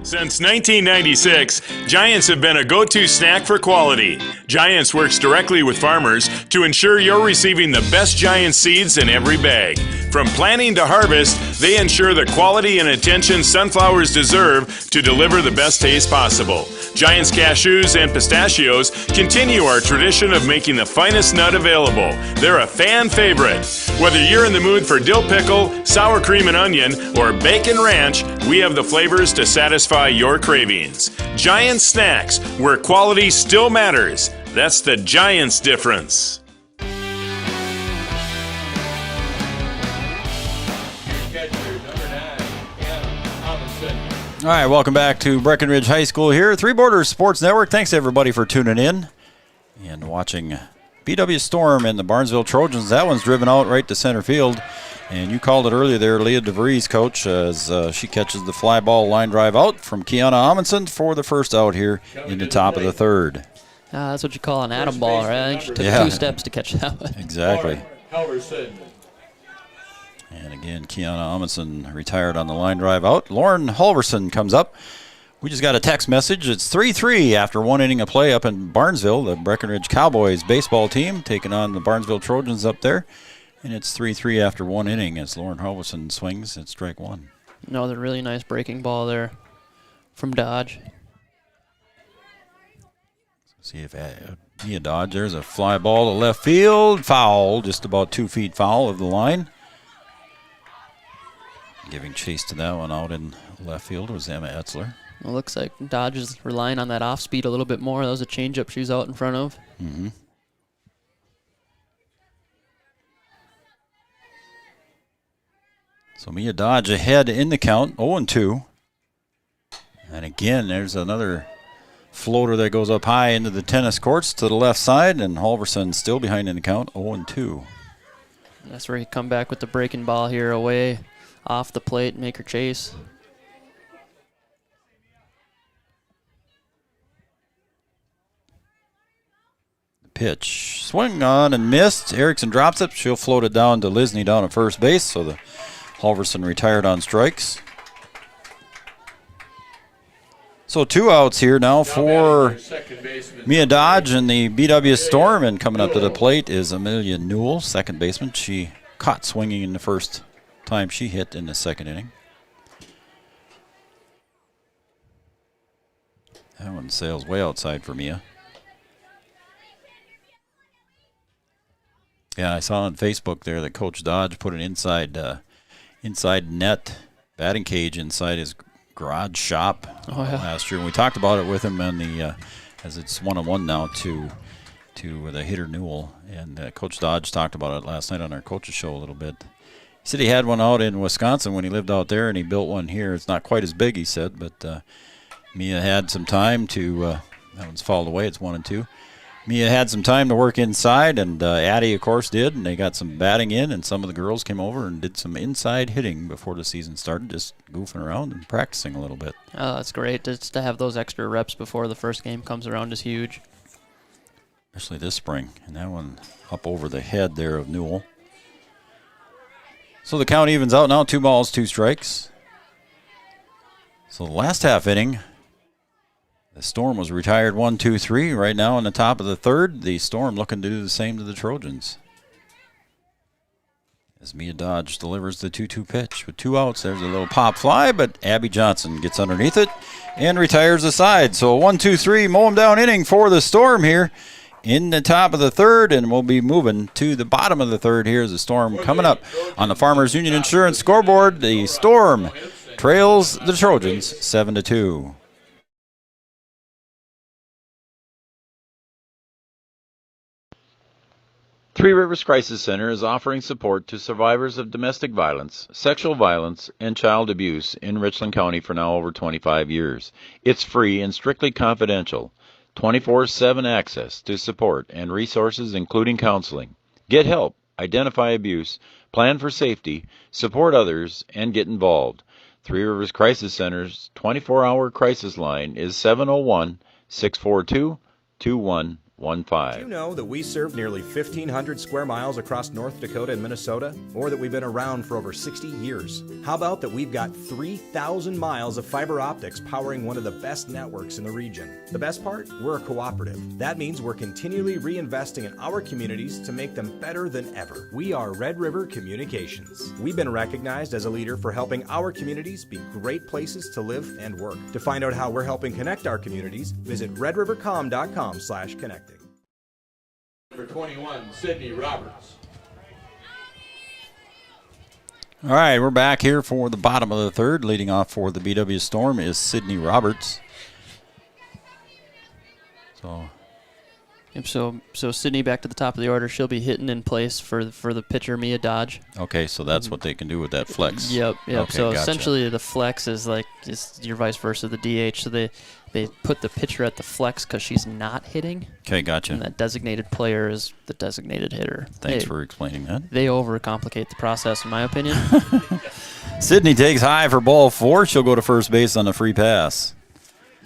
Since 1996, Giants have been a go-to snack for quality. Giants works directly with farmers to ensure you're receiving the best Giant seeds in every bag. From planting to harvest, they ensure the quality and attention sunflowers deserve to deliver the best taste possible. Giants cashews and pistachios continue our tradition of making the finest nut available. They're a fan favorite. Whether you're in the mood for dill pickle, sour cream and onion, or bacon ranch, we have the flavors to satisfy your cravings. Giant Snacks, where quality still matters. That's the Giants difference. All right, welcome back to Breckenridge High School here. Three Borders Sports Network. Thanks, everybody, for tuning in and watching BW Storm and the Barnesville Trojans. That one's driven out right to center field. And you called it earlier there, Leah DeVries, coach, as she catches the fly ball line drive out from Kiana Amundsen for the first out here in the top of the third. That's what you call an atom ball, right? I think she took 2 steps to catch that one. Exactly. And again, Kiana Amundsen retired on the line drive out. Lauren Halverson comes up. We just got a text message. It's 3-3 after 1 inning of play up in Barnesville. The Breckenridge Cowboys baseball team taking on the Barnesville Trojans up there. And it's 3-3 after 1 inning as Lauren Halverson swings at strike 1. Another really nice breaking ball there from Dodge. See if Mia Dodge, there's a fly ball to left field. Foul, just about 2 feet foul of the line. Giving chase to that one out in left field was Emma Etzler. It looks like Dodge is relying on that off speed a little bit more. That was a changeup she was out in front of. Mm-hmm. So Mia Dodge ahead in the count, 0-2. And again, there's another floater that goes up high into the tennis courts to the left side, and Halverson still behind in the count, 0-2. That's where you come back with the breaking ball here away off the plate, make her chase. The pitch, swing on and missed. Erickson drops it. She'll float it down to Lisney down at first base, so the Halverson retired on strikes. So 2 outs here now for Mia Dodge and the BW Storm, and coming up to the plate is Amelia Newell, second baseman. She caught swinging in the first time she hit in the second inning. That one sails way outside for Mia. Yeah, I saw on Facebook there that Coach Dodge put an inside net batting cage inside his garage shop last year. And we talked about it with him on the as it's 1-on-1 now to the hitter Newell. And Coach Dodge talked about it last night on our coaches show a little bit. He said he had one out in Wisconsin when he lived out there, and he built one here. It's not quite as big, he said, but Mia had some time to that one's fouled away. It's 1-2. Mia had some time to work inside, and Addie, of course, did, and they got some batting in, and some of the girls came over and did some inside hitting before the season started, just goofing around and practicing a little bit. Oh, that's great. Just to have those extra reps before the first game comes around is huge. Especially this spring, and that one up over the head there of Newell. So the count evens out now, 2 balls, 2 strikes. So the last half inning, the Storm was retired 1-2-3. Right now in the top of the third, the Storm looking to do the same to the Trojans. As Mia Dodge delivers the 2-2 pitch with 2 outs. There's a little pop fly, but Abby Johnson gets underneath it and retires the side. So 1-2-3 mow 'em down inning for the Storm here in the top of the third, and we'll be moving to the bottom of the third here as the Storm coming up on the Farmers Union Insurance scoreboard. The Storm trails the Trojans 7-2. Three Rivers Crisis Center is offering support to survivors of domestic violence, sexual violence, and child abuse in Richland County for now over 25 years. It's free and strictly confidential. 24/7 access to support and resources including counseling. Get help, identify abuse, plan for safety, support others, and get involved. Three Rivers Crisis Center's 24-hour crisis line is 701-642-2115. Do you know that we serve nearly 1,500 square miles across North Dakota and Minnesota? Or that we've been around for over 60 years? How about that we've got 3,000 miles of fiber optics powering one of the best networks in the region? The best part? We're a cooperative. That means we're continually reinvesting in our communities to make them better than ever. We are Red River Communications. We've been recognized as a leader for helping our communities be great places to live and work. To find out how we're helping connect our communities, visit redrivercom.com/connecting. Number 21, Sydney Roberts. All right, we're back here for the bottom of the third. Leading off for the BW Storm is Sydney Roberts. So Sydney back to the top of the order. She'll be hitting in place for the pitcher Mia Dodge. Okay, so that's what they can do with that flex. Yep. Okay, So gotcha. essentially the flex is like your vice versa, the DH. So they put the pitcher at the flex because she's not hitting. Okay, gotcha. And that designated player is the designated hitter. Thanks for explaining that. They overcomplicate the process, in my opinion. Sydney takes high for ball 4. She'll go to first base on a free pass.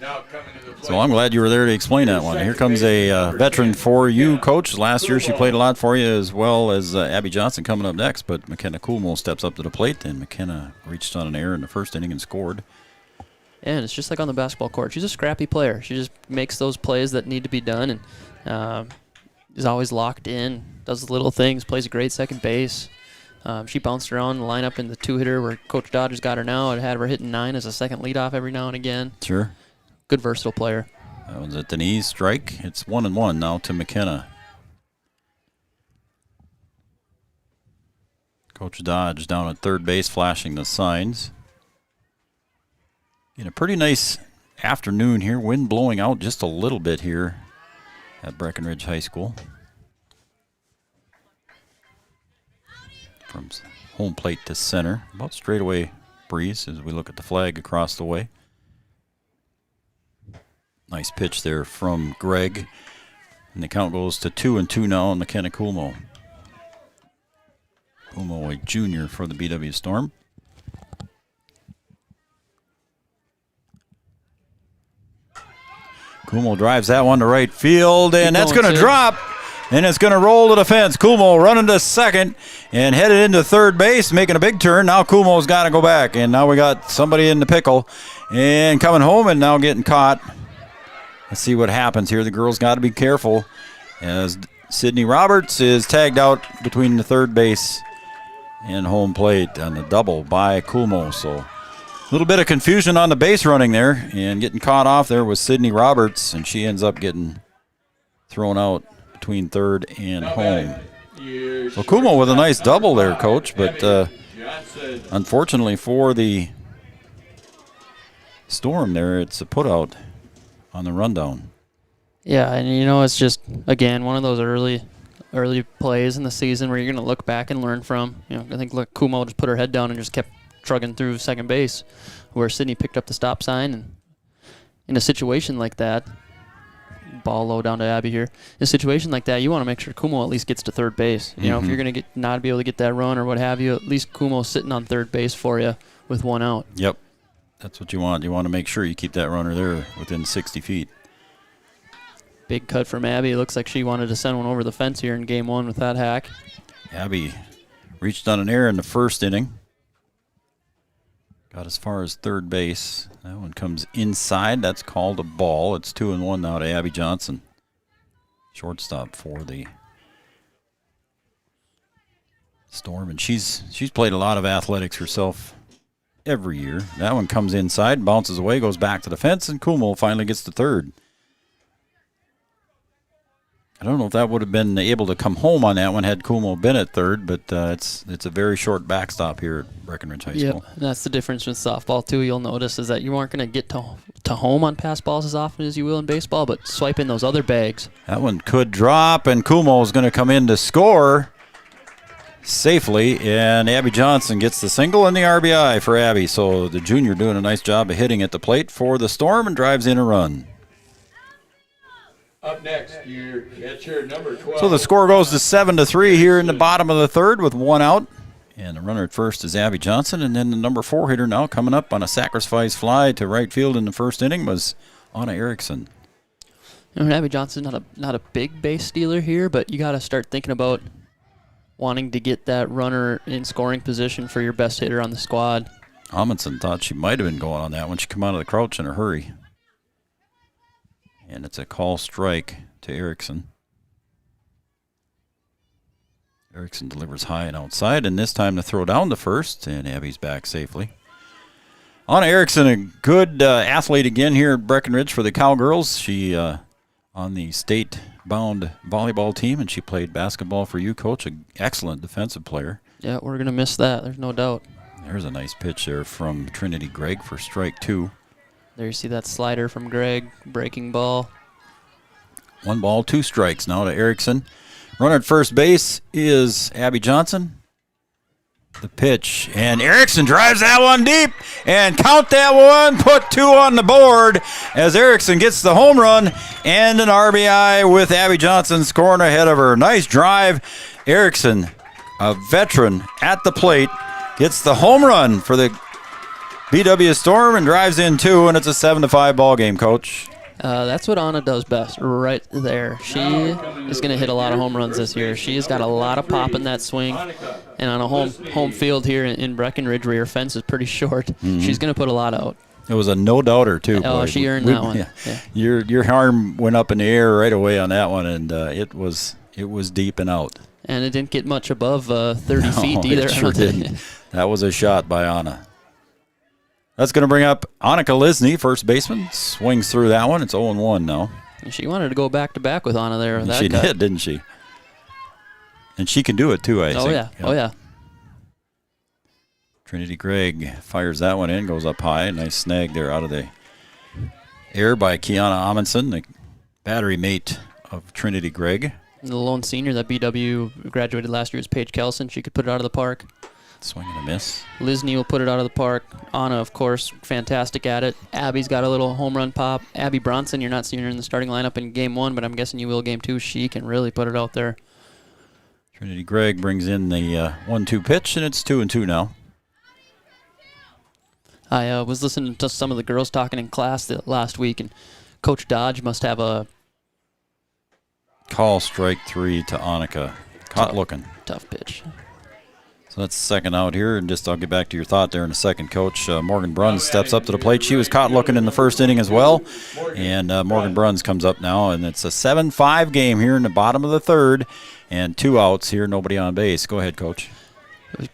Now coming to the plate. So I'm glad you were there to explain that one. Here comes a veteran for you, Coach. Last year she played a lot for you, as well as Abby Johnson coming up next. But McKenna Coolmo steps up to the plate, and McKenna reached on an error in the first inning and scored. And it's just like on the basketball court. She's a scrappy player. She just makes those plays that need to be done and is always locked in, does little things, plays a great second base. She bounced around the lineup in the 2-hitter where Coach Dodger's got her now. It had her hitting 9 as a second leadoff every now and again. Sure. Good, versatile player. That was at Denise strike. It's 1-1 now to McKenna. Coach Dodge down at third base flashing the signs. In a pretty nice afternoon here. Wind blowing out just a little bit here at Breckenridge High School. From home plate to center. About straightaway breeze as we look at the flag across the way. Nice pitch there from Greg. And the count goes to 2-2 now on McKenna Coolmo. Coolmo, a junior for the BW Storm. Coolmo drives that one to right field, and that's going to drop. And it's going to roll to the fence. Coolmo running to second and headed into third base, making a big turn. Now Coolmo's got to go back, and now we got somebody in the pickle and coming home and now getting caught. Let's see what happens here. The girls got to be careful as Sydney Roberts is tagged out between the third base and home plate on the double by Coolmo. So a little bit of confusion on the base running there, and getting caught off there was Sydney Roberts, and she ends up getting thrown out between third and home. So Coolmo with a nice double there, Coach, but unfortunately for the Storm there, it's a putout on the rundown. Yeah, and it's just, again, one of those early plays in the season where you're going to look back and learn from. I think Coolmo just put her head down and just kept trugging through second base, where Sydney picked up the stop sign. And in a situation like that, ball low down to Abby here. In a situation like that, you want to make sure Coolmo at least gets to third base. If you're going to not be able to get that run or what have you, at least Coolmo's sitting on third base for you with one out. Yep. That's what you want. You want to make sure you keep that runner there within 60 feet. Big cut from Abby. It looks like she wanted to send one over the fence here in game one with that hack. Abby reached on an error in the first inning. Got as far as third base. That one comes inside. That's called a ball. It's 2-1 now to Abby Johnson. Shortstop for the Storm, and she's played a lot of athletics herself every year. That one comes inside, bounces away, goes back to the fence, and Kumo finally gets to third. I don't know if that would have been able to come home on that one had Kumo been at third, but it's a very short backstop here at Breckenridge High School. Yep, that's the difference with softball too. You'll notice is that you aren't going to get to home on pass balls as often as you will in baseball, but swipe in those other bags. That one could drop, and Kumo is going to come in to score safely, and Abby Johnson gets the single and the RBI for Abby. So the junior doing a nice job of hitting at the plate for the Storm and drives in a run. Up next, your catcher, number 12. So the score goes to 7-3 here in the bottom of the third with one out. And the runner at first is Abby Johnson, and then the number 4 hitter now coming up on a sacrifice fly to right field in the first inning was Anna Erickson. You know, Abby Johnson's not a big base stealer here, but you got to start thinking about wanting to get that runner in scoring position for your best hitter on the squad. Amundsen thought she might have been going on that when she come out of the crouch in a hurry. And it's a call strike to Erickson. Erickson delivers high and outside, and this time to throw down the first, and Abby's back safely. Anna Erickson, a good athlete again here at Breckenridge for the Cowgirls. She on the state-bound volleyball team, and she played basketball for you, Coach. An excellent defensive player. Yeah, we're going to miss that. There's no doubt. There's a nice pitch there from Trinity Gregg for strike 2. There you see that slider from Gregg, breaking ball. 1 ball, 2 strikes now to Erickson. Runner at first base is Abby Johnson. The pitch, and Erickson drives that one deep, and count that one, put 2 on the board as Erickson gets the home run and an RBI with Abby Johnson scoring ahead of her. Nice drive. Erickson, a veteran at the plate, gets the home run for the BW Storm and drives in 2, and it's a 7-5 ball game, Coach. That's what Anna does best, right there. She is going to hit a lot of home runs this year. She has got a lot of pop in that swing, and on a home field here in Breckenridge where your fence is pretty short, she's going to put a lot out. It was a no-doubter, too. Oh, boy. she earned that one. Yeah. Your arm went up in the air right away on that one, and it was deep and out. And it didn't get much above 30 feet either. It sure didn't. That was a shot by Anna. That's going to bring up Annika Lisney, first baseman. Swings through that one. It's 0-1 now. She wanted to go back-to-back with Anna there. With She did, didn't she? And she can do it, too, I think. Yeah. Oh, yeah. Trinity Gregg fires that one in, goes up high. Nice snag there out of the air by Kiana Amundsen, the battery mate of Trinity Gregg. And the lone senior that BW graduated last year is Paige Kelson. She could put it out of the park. Swing and a miss. Lisney will put it out of the park. Anna, of course, fantastic at it. Abby's got a little home run pop. Abby Bronson, you're not seeing her in the starting lineup in Game 1, but I'm guessing you will Game 2. She can really put it out there. Trinity Gregg brings in the 1-2 pitch, and it's 2-2 now. I was listening to some of the girls talking in class last week, and Coach Dodge must have a... Call strike 3 to Annika. Caught looking. Tough pitch. So that's the second out here, and I'll get back to your thought there in a second, Coach. Morgan Bruns steps up to the plate. She was caught looking in the first inning as well, and Morgan Bruns comes up now, and it's a 7-5 game here in the bottom of the third, and 2 outs here, nobody on base. Go ahead, Coach.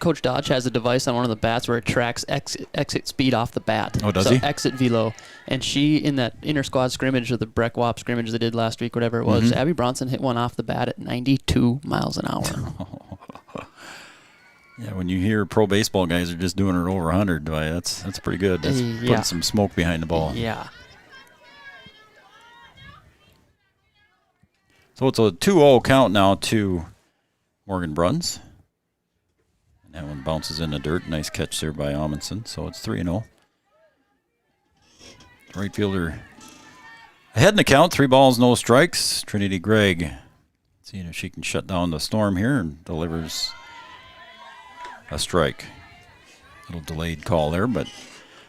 Coach Dodge has a device on one of the bats where it tracks exit speed off the bat. Oh, does he? Exit velo. And she, in that inter-squad scrimmage or the Breck-Wap scrimmage they did last week, whatever it was, Abby Bronson hit one off the bat at 92 miles an hour. Yeah, when you hear pro baseball guys are just doing it over 100, that's pretty good. That's putting some smoke behind the ball. Yeah. So it's a 2-0 count now to Morgan Bruns. And that one bounces in the dirt. Nice catch there by Amundsen. So it's 3-0. Right fielder ahead in the count. 3 balls, no strikes. Trinity Gregg seeing if she can shut down the Storm here and delivers a strike. A little delayed call there, but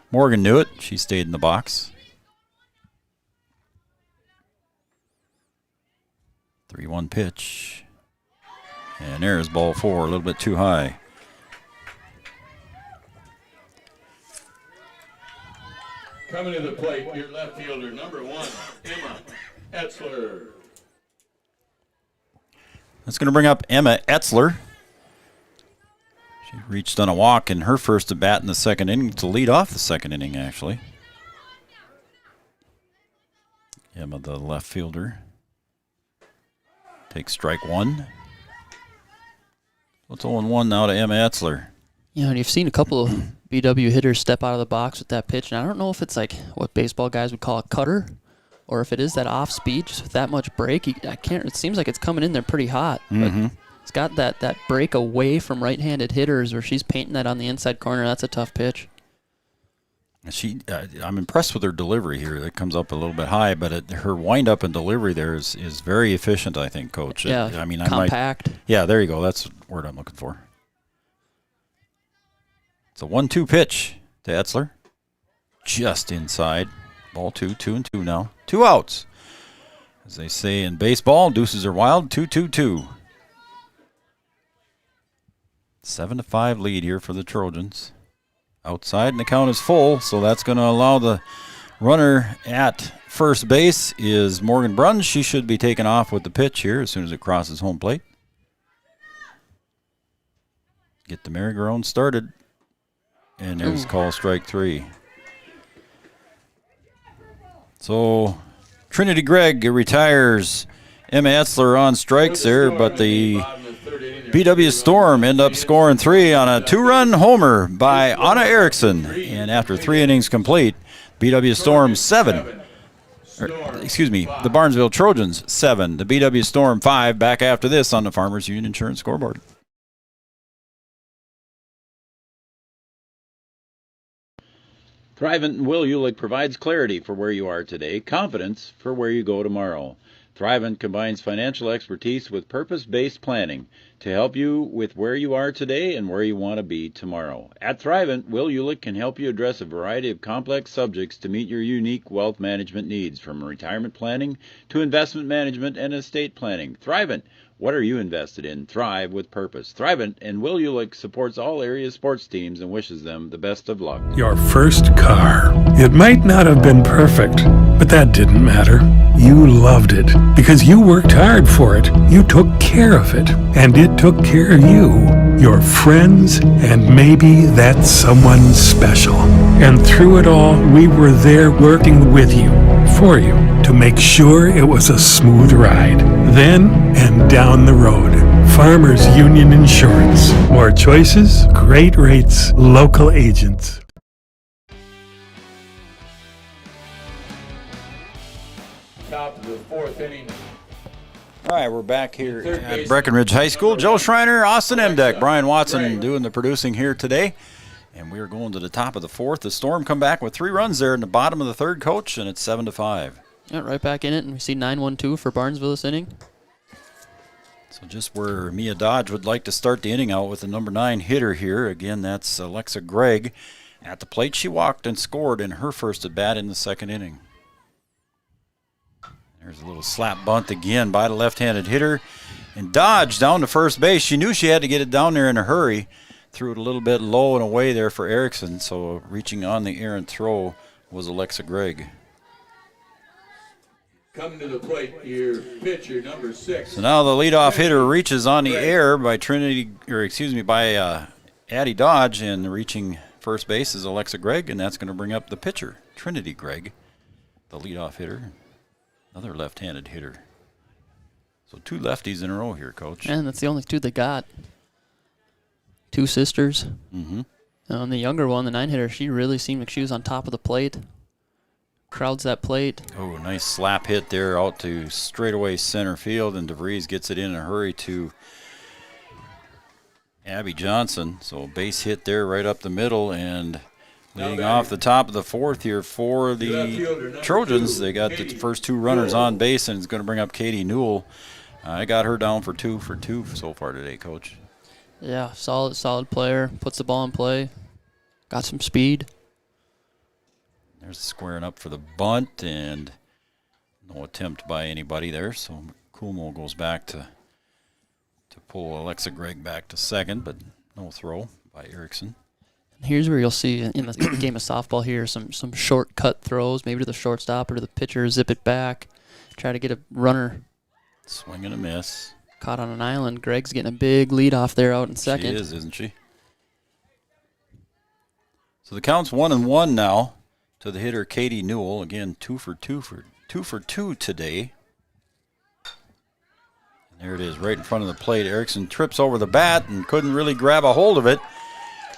Morgan knew it. She stayed in the box. 3-1 pitch. And there's ball 4, a little bit too high. Coming to the plate, your left fielder, number 1, Emma Etzler. That's going to bring up Emma Etzler. She reached on a walk in her first at bat in the second inning to lead off the second inning, actually. Emma, the left fielder, takes strike one. It's 0-1 now to Emma Etzler. And you've seen a couple of BW hitters step out of the box with that pitch, and I don't know if it's like what baseball guys would call a cutter, or if it is that off speed, just with that much break. It seems like it's coming in there pretty hot. Mm-hmm. But it's got that break away from right-handed hitters where she's painting that on the inside corner. That's a tough pitch. I'm impressed with her delivery here. That comes up a little bit high, but her wind-up and delivery there is very efficient, I think, Coach. Yeah, compact. Yeah, there you go. That's the word I'm looking for. It's a 1-2 pitch to Etzler. Just inside. Ball 2-2 now. 2 outs. As they say in baseball, deuces are wild. 2-2-2. 7-5 lead here for the Trojans. Outside, and the count is full, so that's going to allow the runner at first base is Morgan Bruns. She should be taken off with the pitch here as soon as it crosses home plate. Get the merry-go-round started. And there's call strike 3. So Trinity Gregg retires Emma Etzler on strikes there, but the BW Storm end up scoring 3 on a 2-run homer by Anna Erickson. And after 3 innings complete, BW Storm 7. The Barnesville Trojans 7. The BW Storm 5. Back after this on the Farmers Union Insurance scoreboard. Thrivent and Will Ulick provides clarity for where you are today, confidence for where you go tomorrow. Thrivent combines financial expertise with purpose-based planning to help you with where you are today and where you want to be tomorrow. At Thrivent, Will Ulick can help you address a variety of complex subjects to meet your unique wealth management needs, from retirement planning to investment management and estate planning. Thrivent, what are you invested in? Thrive with purpose. Thrivent and Will Ulick supports all area sports teams and wishes them the best of luck. Your first car. It might not have been perfect, but that didn't matter. You loved it because you worked hard for it. You took care of it, and it took care of you, your friends, and maybe that someone special. And through it all, we were there working with you, for you, to make sure it was a smooth ride. Then and down the road. Farmers Union Insurance. More choices, great rates, local agents. Top of the 4th inning. All right, we're back here at Breckenridge High School. Joe Schreiner, Austin Emdeck, Brian Watson doing the producing here today. And we're going to the top of the 4th. The Storm come back with 3 runs there in the bottom of the 3rd, Coach, and it's 7-5. Yeah, right back in it, and we see 9-1-2 for Barnesville this inning. So just where Mia Dodge would like to start the inning out with the number 9 hitter here. Again, that's Alexa Gregg. At the plate, she walked and scored in her first at bat in the 2nd inning. There's a little slap bunt again by the left-handed hitter. And Dodge down to first base. She knew she had to get it down there in a hurry. Threw it a little bit low and away there for Erickson. So reaching on the errant throw was Alexa Gregg. Coming to the plate, your pitcher, number 6. So now the leadoff hitter reaches on the air by Addie Dodge, and reaching first base is Alexa Gregg, and that's going to bring up the pitcher, Trinity Gregg, the leadoff hitter. Another left-handed hitter. So 2 lefties in a row here, Coach. And that's the only 2 they got. 2 sisters. Mm-hmm. And the younger one, the 9 hitter, she really seemed like she was on top of the plate. Crowds that plate. Oh, nice slap hit there out to straightaway center field, and DeVries gets it in a hurry to Abby Johnson. So base hit there right up the middle, and leading off the top of the 4th here for the Trojans. They got the first 2 runners on base, and it's going to bring up Katie Newell. I got her down for 2 so far today, Coach. Yeah, solid player. Puts the ball in play. Got some speed. There's squaring up for the bunt, and no attempt by anybody there. So Kumo goes back to pull Alexa Gregg back to second, but no throw by Erickson. Here's where you'll see in the game of softball here some shortcut throws, maybe to the shortstop or to the pitcher, zip it back, try to get a runner. Swing and a miss. Caught on an island. Gregg's getting a big lead off there out in second. She is, isn't she? So the count's 1-1 now to the hitter Katie Newell. Again, 2 for 2 today. And there it is, right in front of the plate. Erickson trips over the bat and couldn't really grab a hold of it.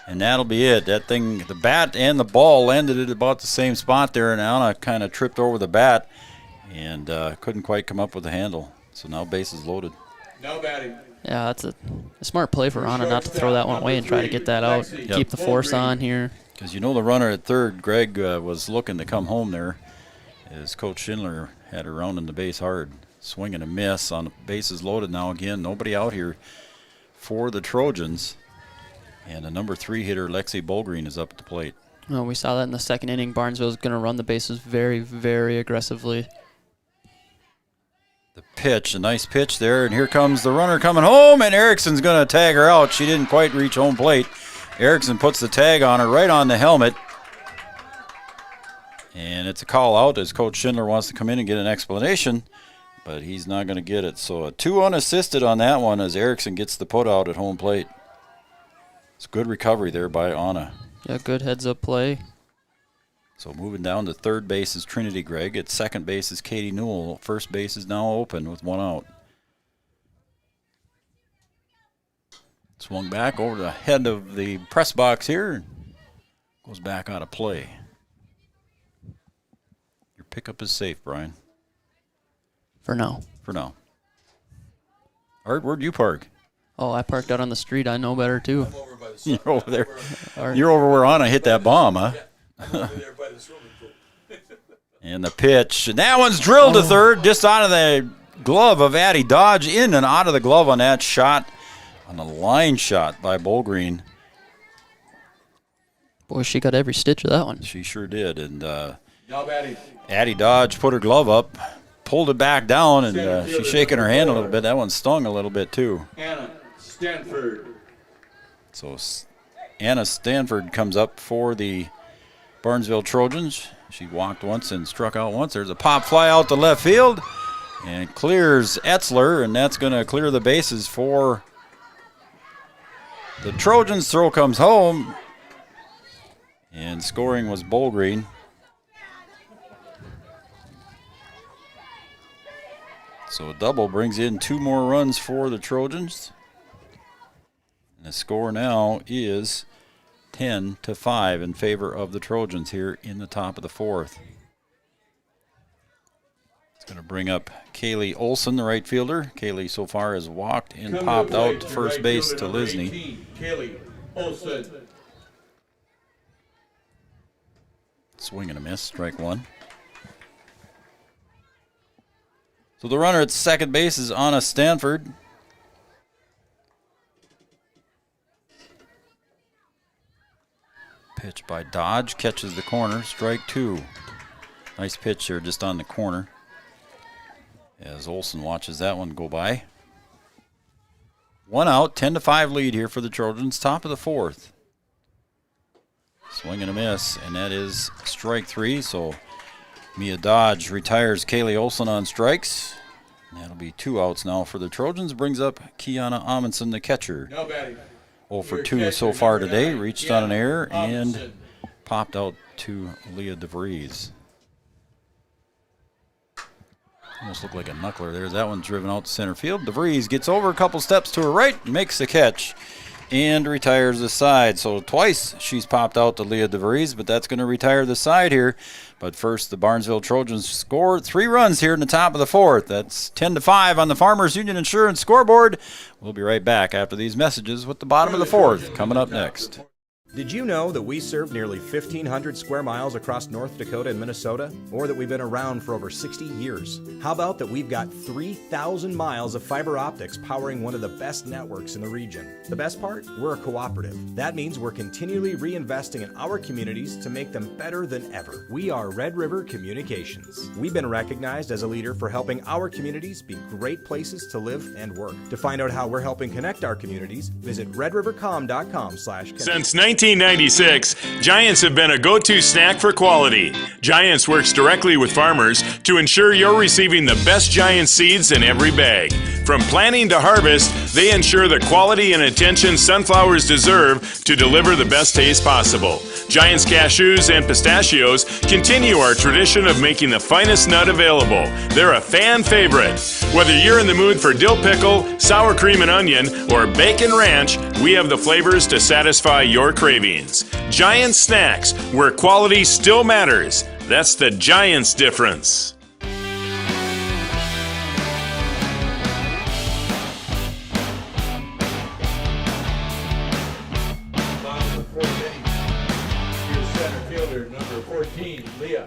And that'll be it. That thing, the bat and the ball landed at about the same spot there, and Anna kind of tripped over the bat and couldn't quite come up with the handle. So now bases loaded. Now batting. Yeah, that's a smart play for Anna not to throw that one away and try to get that out. Keep the force on here. Because you know the runner at third, Greg, was looking to come home there as Coach Schindler had her rounding the base hard. Swing and a miss on the bases loaded now again. Nobody out here for the Trojans. And the number 3 hitter, Lexi Bolgreen, is up at the plate. Oh, we saw that in the second inning. Barnesville is going to run the bases very, very aggressively. The pitch, a nice pitch there, and here comes the runner coming home, and Erickson's going to tag her out. She didn't quite reach home plate. Erickson puts the tag on her right on the helmet. And it's a call out as Coach Schindler wants to come in and get an explanation, but he's not going to get it. So a 2 unassisted on that one as Erickson gets the put out at home plate. It's a good recovery there by Anna. Yeah, good heads-up play. So moving down to third base is Trinity Gregg. At second base is Katie Newell. First base is now open with 1 out. Swung back over the head of the press box here. Goes back out of play. Your pickup is safe, Brian. For now. For now. Art, where'd you park? Oh, I parked out on the street. I know better, too. You're over there. You're over where Anna hit that bomb, huh? And the pitch. And that one's drilled to third, just out of the glove of Addie Dodge. In and out of the glove on that shot. On a line shot by Bolgreen. Boy, she got every stitch of that one. She sure did. And Addie Dodge put her glove up, pulled it back down, and she's shaking her hand a little bit. That one stung a little bit, too. Anna Stanford. So Anna Stanford comes up for the Barnesville Trojans. She walked once and struck out once. There's a pop fly out to left field and clears Etzler, and that's going to clear the bases for the Trojans. Throw comes home, and scoring was Bolgreen. So a double brings in 2 more runs for the Trojans. And the score now is 10-5 in favor of the Trojans here in the top of the 4th. It's going to bring up Kaylee Olson, the right fielder. Kaylee so far has walked and popped out to first base to Lisney. Kaylee Olson. Swing and a miss, strike 1. So the runner at second base is Anna Stanford. Pitch by Dodge, catches the corner, strike 2. Nice pitch here just on the corner as Olson watches that one go by. 1 out, 10-5 lead here for the Trojans, top of the 4th. Swing and a miss, and that is strike 3, so Mia Dodge retires Kaylee Olson on strikes. That'll be 2 outs now for the Trojans. Brings up Kiana Amundsen, the catcher. 0 for 2 so far today. Reached on an error and popped out to Leah DeVries. Almost looked like a knuckler there. That one's driven out to center field. DeVries gets over a couple steps to her right, makes the catch, and retires the side. So twice she's popped out to Leah DeVries, but that's going to retire the side here. But first, the Barnesville Trojans score 3 runs here in the top of the 4th. That's 10-5 on the Farmers Union Insurance scoreboard. We'll be right back after these messages with the bottom of the 4th coming up next. Did you know that we serve nearly 1,500 square miles across North Dakota and Minnesota? Or that we've been around for over 60 years? How about that we've got 3,000 miles of fiber optics powering one of the best networks in the region? The best part? We're a cooperative. That means we're continually reinvesting in our communities to make them better than ever. We are Red River Communications. We've been recognized as a leader for helping our communities be great places to live and work. To find out how we're helping connect our communities, visit redrivercom.com/connect. Since 1996, Giants have been a go-to snack for quality. Giants works directly with farmers to ensure you're receiving the best Giant seeds in every bag. From planting to harvest, they ensure the quality and attention sunflowers deserve to deliver the best taste possible. Giant's cashews and pistachios continue our tradition of making the finest nut available. They're a fan favorite. Whether you're in the mood for dill pickle, sour cream and onion, or bacon ranch, we have the flavors to satisfy your cravings. Giant Snacks, where quality still matters. That's the Giant's difference.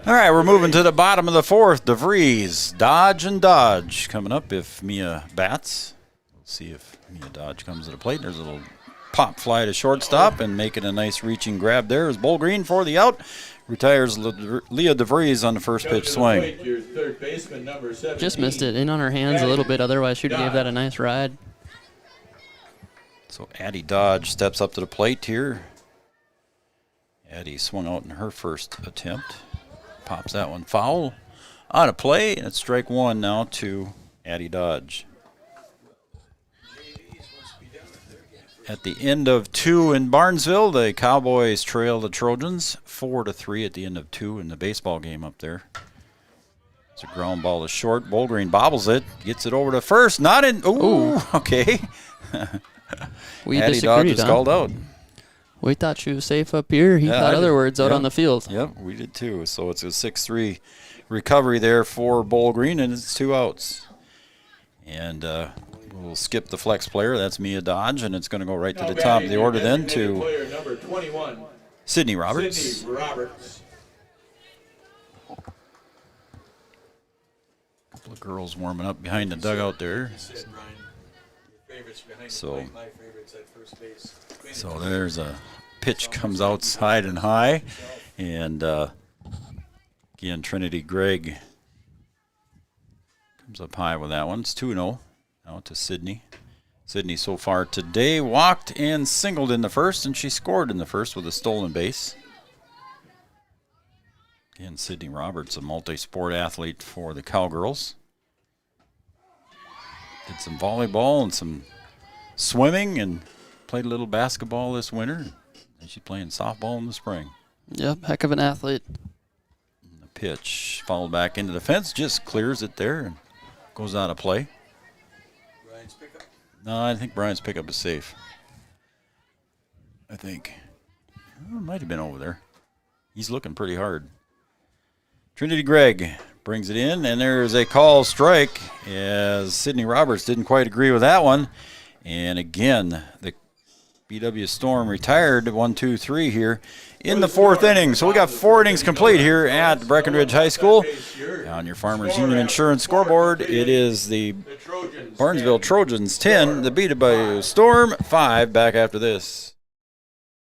All right, we're moving to the bottom of the fourth. DeVries, Dodge and Dodge coming up if Mia bats. We'll see if Mia Dodge comes to the plate. There's a little pop fly to shortstop and making a nice reaching grab there is Bull Green for the out. Retires Leah DeVries on the first pitch swing. Just missed it in on her hands a little bit. Otherwise, she'd gave that a nice ride. So Addie Dodge steps up to the plate here. Addie swung out in her first attempt. Pops that one foul. On a play, and it's strike one now to Addie Dodge. At the end of two in Barnesville, the Cowboys trail the Trojans 4-3 at the end of two in the baseball game up there. It's a ground ball to short. Bullgreen bobbles it, gets it over to first. Not in. Ooh. Okay. We Addie Dodge is called out. We thought she was safe up here. He thought other words out on the field. Yep, we did too. So it's a 6-3 recovery there for Bull Green, and it's 2 outs. And we'll skip the flex player. That's Mia Dodge, and it's going to go right to the top of the order then to Sydney Roberts. Couple of girls warming up behind the dugout there. So there's a pitch comes outside and high, and again Trinity Gregg comes up high with that one. It's 2-0 now to Sydney. Sydney so far today walked and singled in the first, and she scored in the first with a stolen base. Again, Sydney Roberts, a multi-sport athlete for the Cowgirls. Did some volleyball and some swimming and played a little basketball this winter. And she's playing softball in the spring. Yep, heck of an athlete. And the pitch fouled back into the fence, just clears it there and goes out of play. Brian's pickup? No, I think Brian's pickup is safe. I think. Oh, it might have been over there. He's looking pretty hard. Trinity Gregg brings it in, and there's a call strike as Sydney Roberts didn't quite agree with that one. And again, the BW Storm retired 1-2-3 here in the fourth inning. So we got 4 innings complete here at Breckenridge High School. On your Farmers Union Insurance scoreboard, it is the Barnesville Trojans 10, the BW Storm 5. Back after this.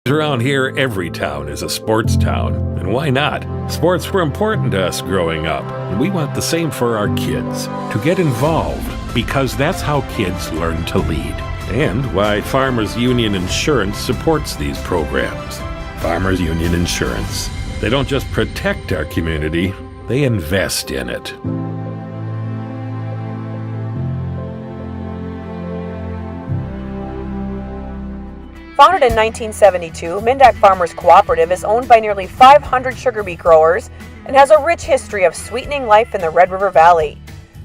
Around here, every town is a sports town. And why not? Sports were important to us growing up, and we want the same for our kids. To get involved, because that's how kids learn to lead. And why Farmers Union Insurance supports these programs. Farmers Union Insurance. They don't just protect our community, they invest in it. Founded in 1972, Mindak Farmers Cooperative is owned by nearly 500 sugar beet growers and has a rich history of sweetening life in the Red River Valley.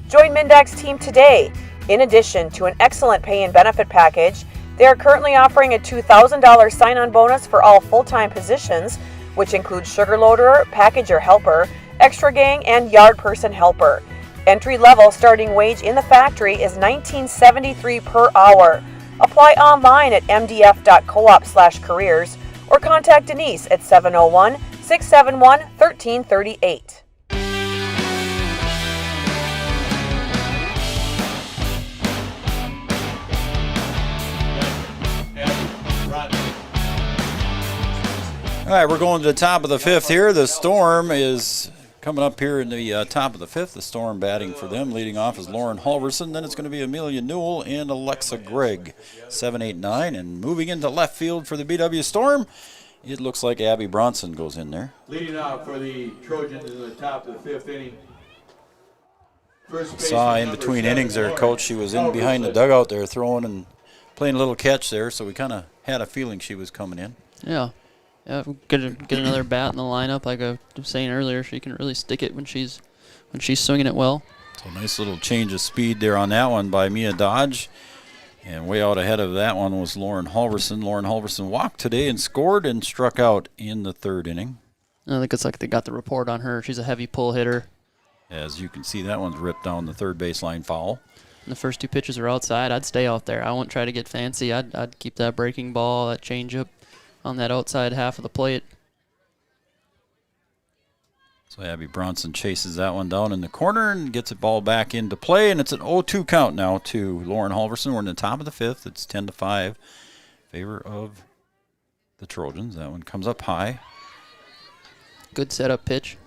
Join Mindak's team today. In addition to an excellent pay and benefit package, they are currently offering a $2,000 sign-on bonus for all full-time positions, which includes sugar loader, packager helper, extra gang, and yard person helper. Entry-level starting wage in the factory is $19.73 per hour. Apply online at mdf.coop/careers or contact Denise at 701-671-1338. All right, we're going to the top of the fifth here. The Storm is coming up here in the top of the fifth. The Storm batting for them. Leading off is Lauren Halverson. Then it's going to be Amelia Newell and Alexa Gregg, 7, 8, 9. And moving into left field for the BW Storm, it looks like Abby Bronson goes in there. Leading off for the Trojans in the top of the fifth inning, Saw in between innings there, Coach, she was in behind the dugout there throwing and playing a little catch there, so we kind of had a feeling she was coming in. Yeah. Yeah, get another bat in the lineup. Like I was saying earlier, she can really stick it when she's swinging it well. So nice little change of speed there on that one by Mia Dodge. And way out ahead of that one was Lauren Halverson. Lauren Halverson walked today and scored and struck out in the third inning. I think it's like they got the report on her. She's a heavy pull hitter. As you can see, that one's ripped down the third baseline foul. And the first two pitches are outside. I'd stay out there. I wouldn't try to get fancy. I'd keep that breaking ball, that changeup on that outside half of the plate. So Abby Bronson chases that one down in the corner and gets the ball back into play, and it's an 0-2 count now to Lauren Halverson. We're in the top of the fifth. It's 10-5 in favor of the Trojans. That one comes up high. Good setup pitch.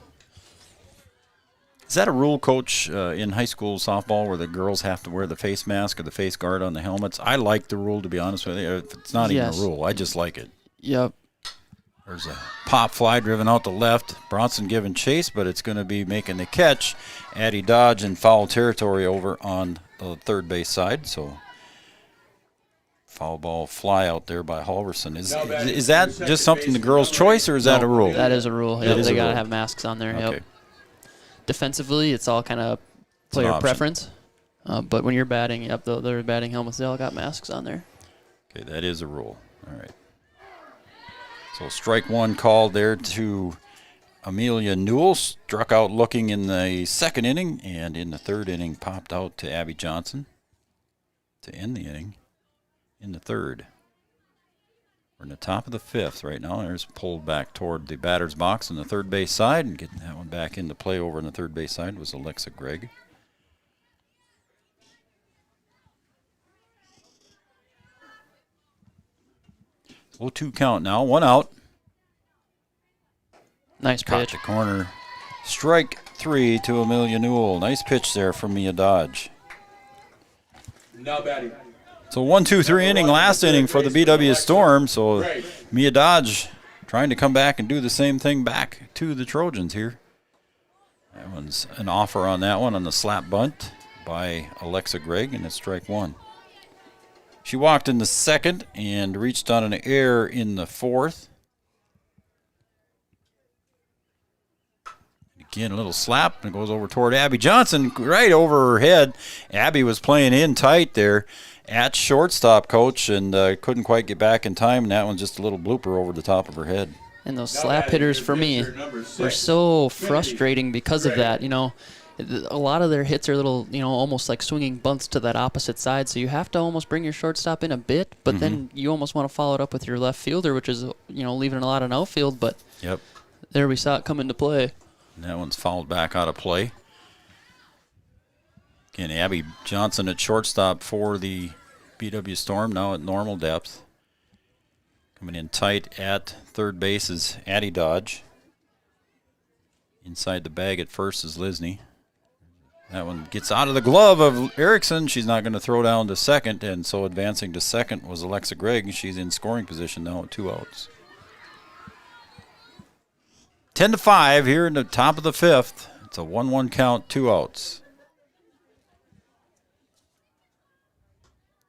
Is that a rule, Coach, in high school softball where the girls have to wear the face mask or the face guard on the helmets? I like the rule, to be honest with you. It's not even a rule. I just like it. Yep. There's a pop fly driven out the left. Bronson giving chase, but it's going to be making the catch. Addie Dodge in foul territory over on the third base side. So foul ball fly out there by Halverson. Is that just something the girls' choice, or is that a rule? That is a rule. Yep, they got to rule. have masks on there. Okay. Yep. Defensively, it's all kind of player preference. But when you're batting, yep, they're batting helmets. They all got masks on there. Okay, that is a rule. All right. So strike one called there to Amelia Newell. Struck out looking in the second inning, and in the third inning popped out to Abby Johnson to end the inning in the third. We're in the top of the fifth right now. There's pulled back toward the batter's box on the third base side, and getting that one back into play over on the third base side was Alexa Gregg. So 0-2 count now, one out. Nice Caught pitch. the corner. Strike three to Amelia Newell. Nice pitch there from Mia Dodge. Now batting. So 1-2-3 inning, last inning for the BW Storm. So Mia Dodge trying to come back and do the same thing back to the Trojans here. That one's an offer on that one on the slap bunt by Alexa Gregg, and it's strike one. She walked in the second and reached on an error in the fourth. Again, a little slap, and it goes over toward Abby Johnson, right over her head. Abby was playing in tight there at shortstop, Coach, and couldn't quite get back in time, and that one's just a little blooper over the top of her head. And those slap hitters, for me, were so frustrating because of that. You know, a lot of their hits are little, you know, almost like swinging bunts to that opposite side, so you have to almost bring your shortstop in a bit, but then you almost want to follow it up with your left fielder, which is, you know, leaving a lot on outfield, but there we saw it come into play. And that one's fouled back out of play. Again, Abby Johnson at shortstop for the BW Storm, now at normal depth. Coming in tight at third base is Addie Dodge. Inside the bag at first is Lisney. That one gets out of the glove of Erickson. She's not going to throw down to second, and so advancing to second was Alexa Gregg. She's in scoring position now at 2 outs. 10-5 here in the top of the fifth. It's a 1-1 count, 2 outs.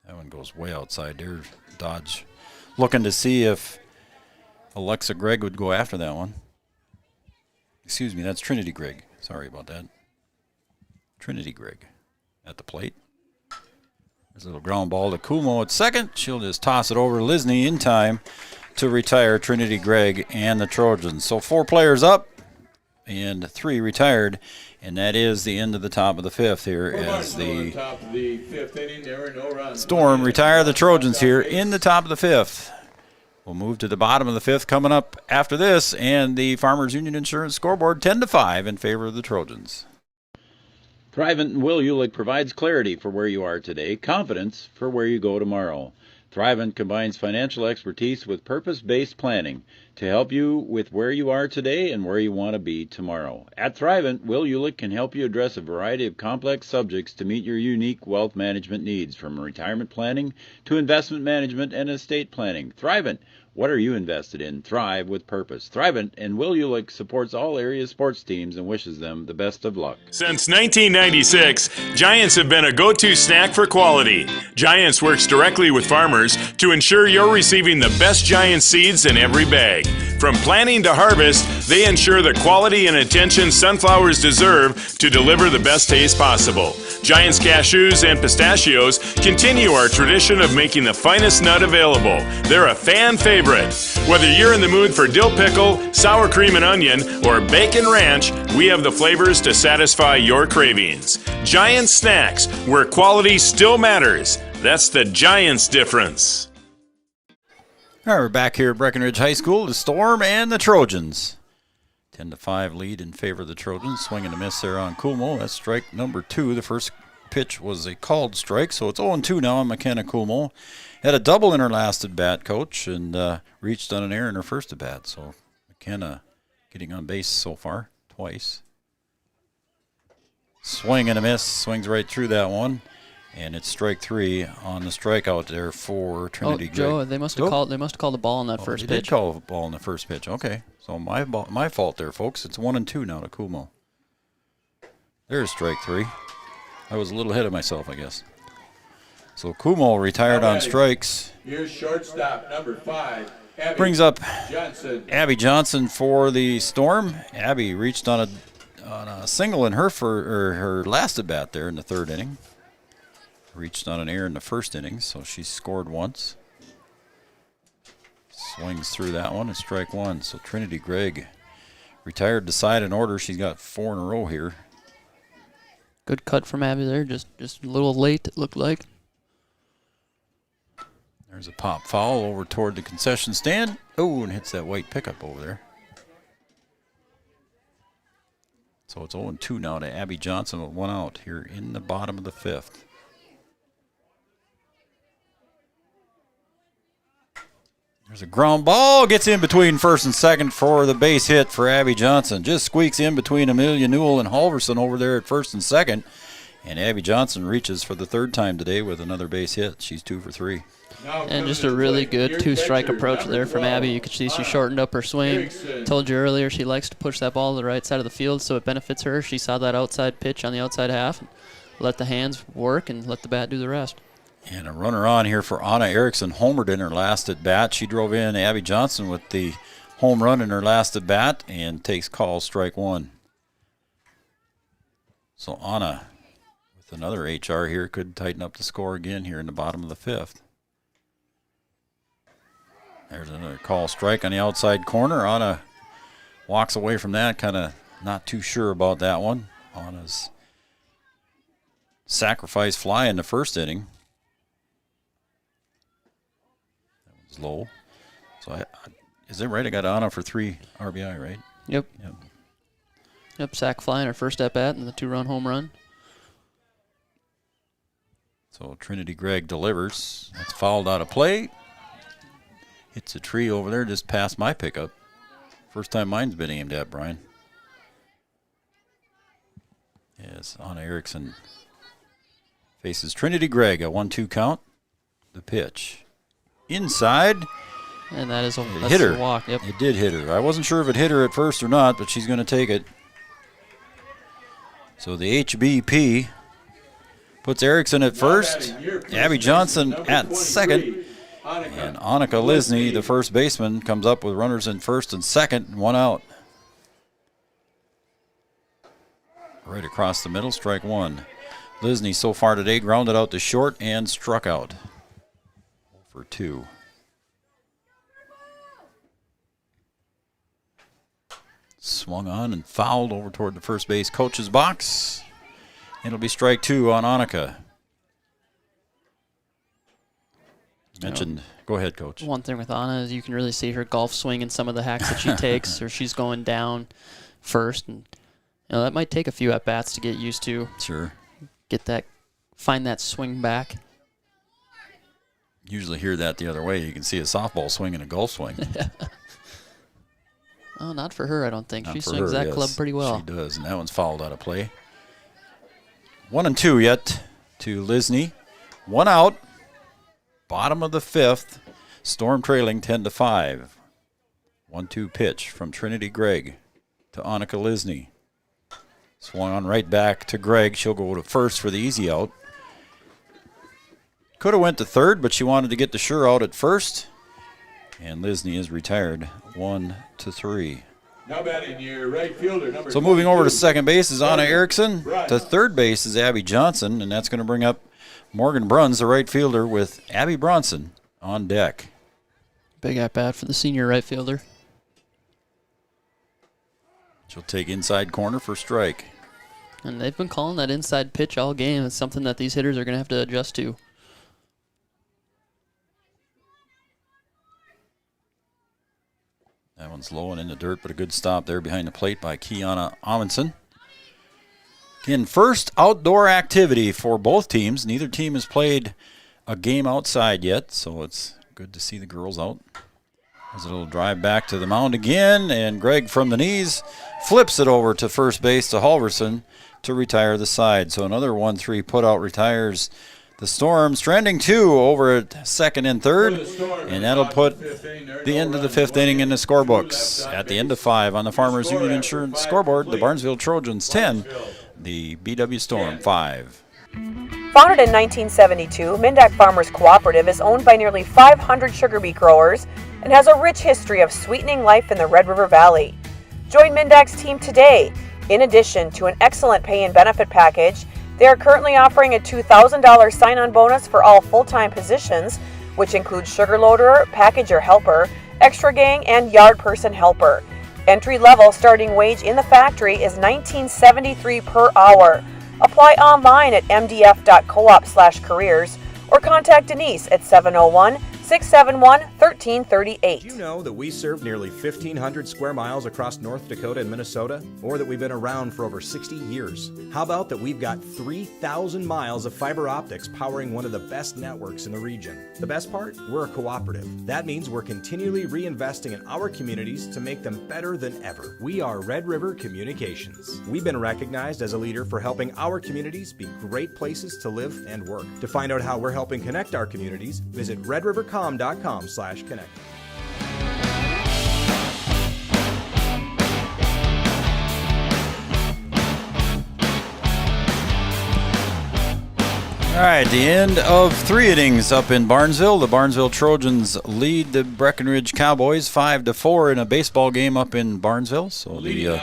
That one goes way outside there. Dodge looking to see if Alexa Gregg would go after that one. Excuse me, that's Trinity Gregg. Sorry about that. Trinity Gregg at the plate. There's a little ground ball to Kumo at second. She'll just toss it over to Lisney in time to retire Trinity Gregg and the Trojans. So 4 players up and 3 retired, and that is the end of the top of the fifth here as the Storm retire the Trojans here in the top of the fifth. We'll move to the bottom of the fifth coming up after this, and the Farmers Union Insurance scoreboard 10-5 in favor of the Trojans. Thrivent and Will Ulick provides clarity for where you are today, confidence for where you go tomorrow. Thrivent combines financial expertise with purpose-based planning to help you with where you are today and where you want to be tomorrow. At Thrivent, Will Ulick can help you address a variety of complex subjects to meet your unique wealth management needs, from retirement planning to investment management and estate planning. Thrivent, What are you invested in? Thrive with purpose. Thrivent and Will Ulick supports all area sports teams and wishes them the best of luck. Since 1996, Giants have been a go-to snack for quality. Giants works directly with farmers to ensure you're receiving the best Giant seeds in every bag. From planting to harvest, they ensure the quality and attention sunflowers deserve to deliver the best taste possible. Giants cashews and pistachios continue our tradition of making the finest nut available. They're a fan favorite. Whether you're in the mood for dill pickle, sour cream and onion, or bacon ranch, we have the flavors to satisfy your cravings. Giant Snacks, where quality still matters. That's the Giants difference. All right, we're back here at Breckenridge High School, the Storm and the Trojans. 10-5 lead in favor of the Trojans. Swing and a miss there on Kuhlmo. That's strike number 2. The first pitch was a called strike, so it's 0-2 now on McKenna Kuhlmo. Had a double in her last at-bat, Coach, and reached on an error in her first at-bat. So McKenna getting on base so far twice. Swing and a miss. Swings right through that one. And it's strike 3 on the strikeout there for Trinity Gregg. Joe, they must have called the ball on that first They pitch. did call the ball on the first pitch. Okay. So my fault there, folks. It's 1-2 now to Kuhlmo. There's strike 3. I was a little ahead of myself, I guess. So Kuhlmo retired on strikes. Here's shortstop number 5. Abby Brings up Johnson. Abby Johnson for the Storm. Abby reached on a single in her last at bat there in the third inning. Reached on an error in the first inning, so she scored once. Swings through that one and strike 1. So Trinity Gregg retired to side in order. She's got 4 in a row here. Good cut from Abby there, just a little late, it looked like. There's a pop foul over toward the concession stand. Oh, and hits that white pickup over there. So it's 0-2 now to Abby Johnson with 1 out here in the bottom of the 5th. There's a ground ball, gets in between first and second for the base hit for Abby Johnson. Just squeaks in between Amelia Newell and Halverson over there at first and second. And Abby Johnson reaches for the 3rd time today with another base hit. She's 2 for 3. And just a really good 2-strike approach there from Abby. You could see she shortened up her swing. Told you earlier she likes to push that ball to the right side of the field, so it benefits her. She saw that outside pitch on the outside half and let the hands work and let the bat do the rest. And a runner on here for Anna Erickson, homered in her last at bat. She drove in Abby Johnson with the home run in her last at bat and takes call strike 1. So Anna with another HR here could tighten up the score again here in the bottom of the 5th. There's another call strike on the outside corner. Anna walks away from that, kind of not too sure about that one. Anna's sacrifice fly in the first inning. Low. So is it right? I got Anna for 3 RBI, right? Yep. Sack fly in her first at bat and the 2-run home run. So Trinity Gregg delivers. That's fouled out of play. Hits a tree over there just past my pickup. First time mine's been aimed at, Brian. Yes, Anna Erickson faces Trinity Gregg. A 1-2 count. The pitch. Inside. And that is a hit her. Walk. Yep. It did hit her. I wasn't sure if it hit her at first or not, but she's going to take it. So the HBP puts Erickson at first, Abby Johnson at second, and Annika Lisney, the first baseman, comes up with runners in first and second, and 1 out. Right across the middle, strike 1. Lisney so far today grounded out to short and struck out. For 2. Swung on and fouled over toward the first base coach's box. It'll be strike 2 on Annika. Mentioned. Go ahead, Coach. One thing with Anna is you can really see her golf swing in some of the hacks that she takes, or she's going down first, and that might take a few at bats to get used to. Sure. Find that swing back. Usually hear that the other way. You can see a softball swing and a golf swing. Oh, not for her, I don't think. Not she for swings her, that yes. club pretty well. She does, and that one's fouled out of play. 1-2 yet to Lisney. 1 out. Bottom of the 5th. Storm trailing 10-5. 1-2 pitch from Trinity Gregg to Annika Lisney. Swung on right back to Gregg. She'll go to first for the easy out. Could have went to third, but she wanted to get the sure out at first. And Lisney is retired 1-3. Now batting your right fielder, number So moving over to 22. second base is Anna Erickson. To third base is Abby Johnson, and that's going to bring up Morgan Bruns, the right fielder, with Abby Bronson on deck. Big at bat for the senior right fielder. She'll take inside corner for strike. And they've been calling that inside pitch all game. It's something that these hitters are going to have to adjust to. That one's low and in the dirt, but a good stop there behind the plate by Kiana Amundsen. Again, first outdoor activity for both teams. Neither team has played a game outside yet, so it's good to see the girls out. There's a little drive back to the mound again, and Gregg from the knees flips it over to first base to Halverson to retire the side. So another 1-3 putout retires the Storm. Stranding 2 over at second and third, and that'll put the end of the fifth inning in the scorebooks. At the end of 5 on the Farmers Union Insurance scoreboard, the Barnesville Trojans 10, the BW Storm 5. Founded in 1972, Mindak Farmers Cooperative is owned by nearly 500 sugar beet growers and has a rich history of sweetening life in the Red River Valley. Join Mindak's team today. In addition to an excellent pay and benefit package, they are currently offering a $2,000 sign-on bonus for all full-time positions, which includes sugar loader, packager helper, extra gang, and yard person helper. Entry-level starting wage in the factory is $19.73 per hour. Apply online at mdf.coop/careers or contact Denise at 701-671-1338. Do you know that we serve nearly 1,500 square miles across North Dakota and Minnesota? Or that we've been around for over 60 years? How about that we've got 3,000 miles of fiber optics powering one of the best networks in the region? The best part? We're a cooperative. That means we're continually reinvesting in our communities to make them better than ever. We are Red River Communications. We've been recognized as a leader for helping our communities be great places to live and work. To find out how we're helping connect our communities, visit redrivercom.com/connect. All right, the end of 3 innings up in Barnesville. The Barnesville Trojans lead the Breckenridge Cowboys 5-4 in a baseball game up in Barnesville. So the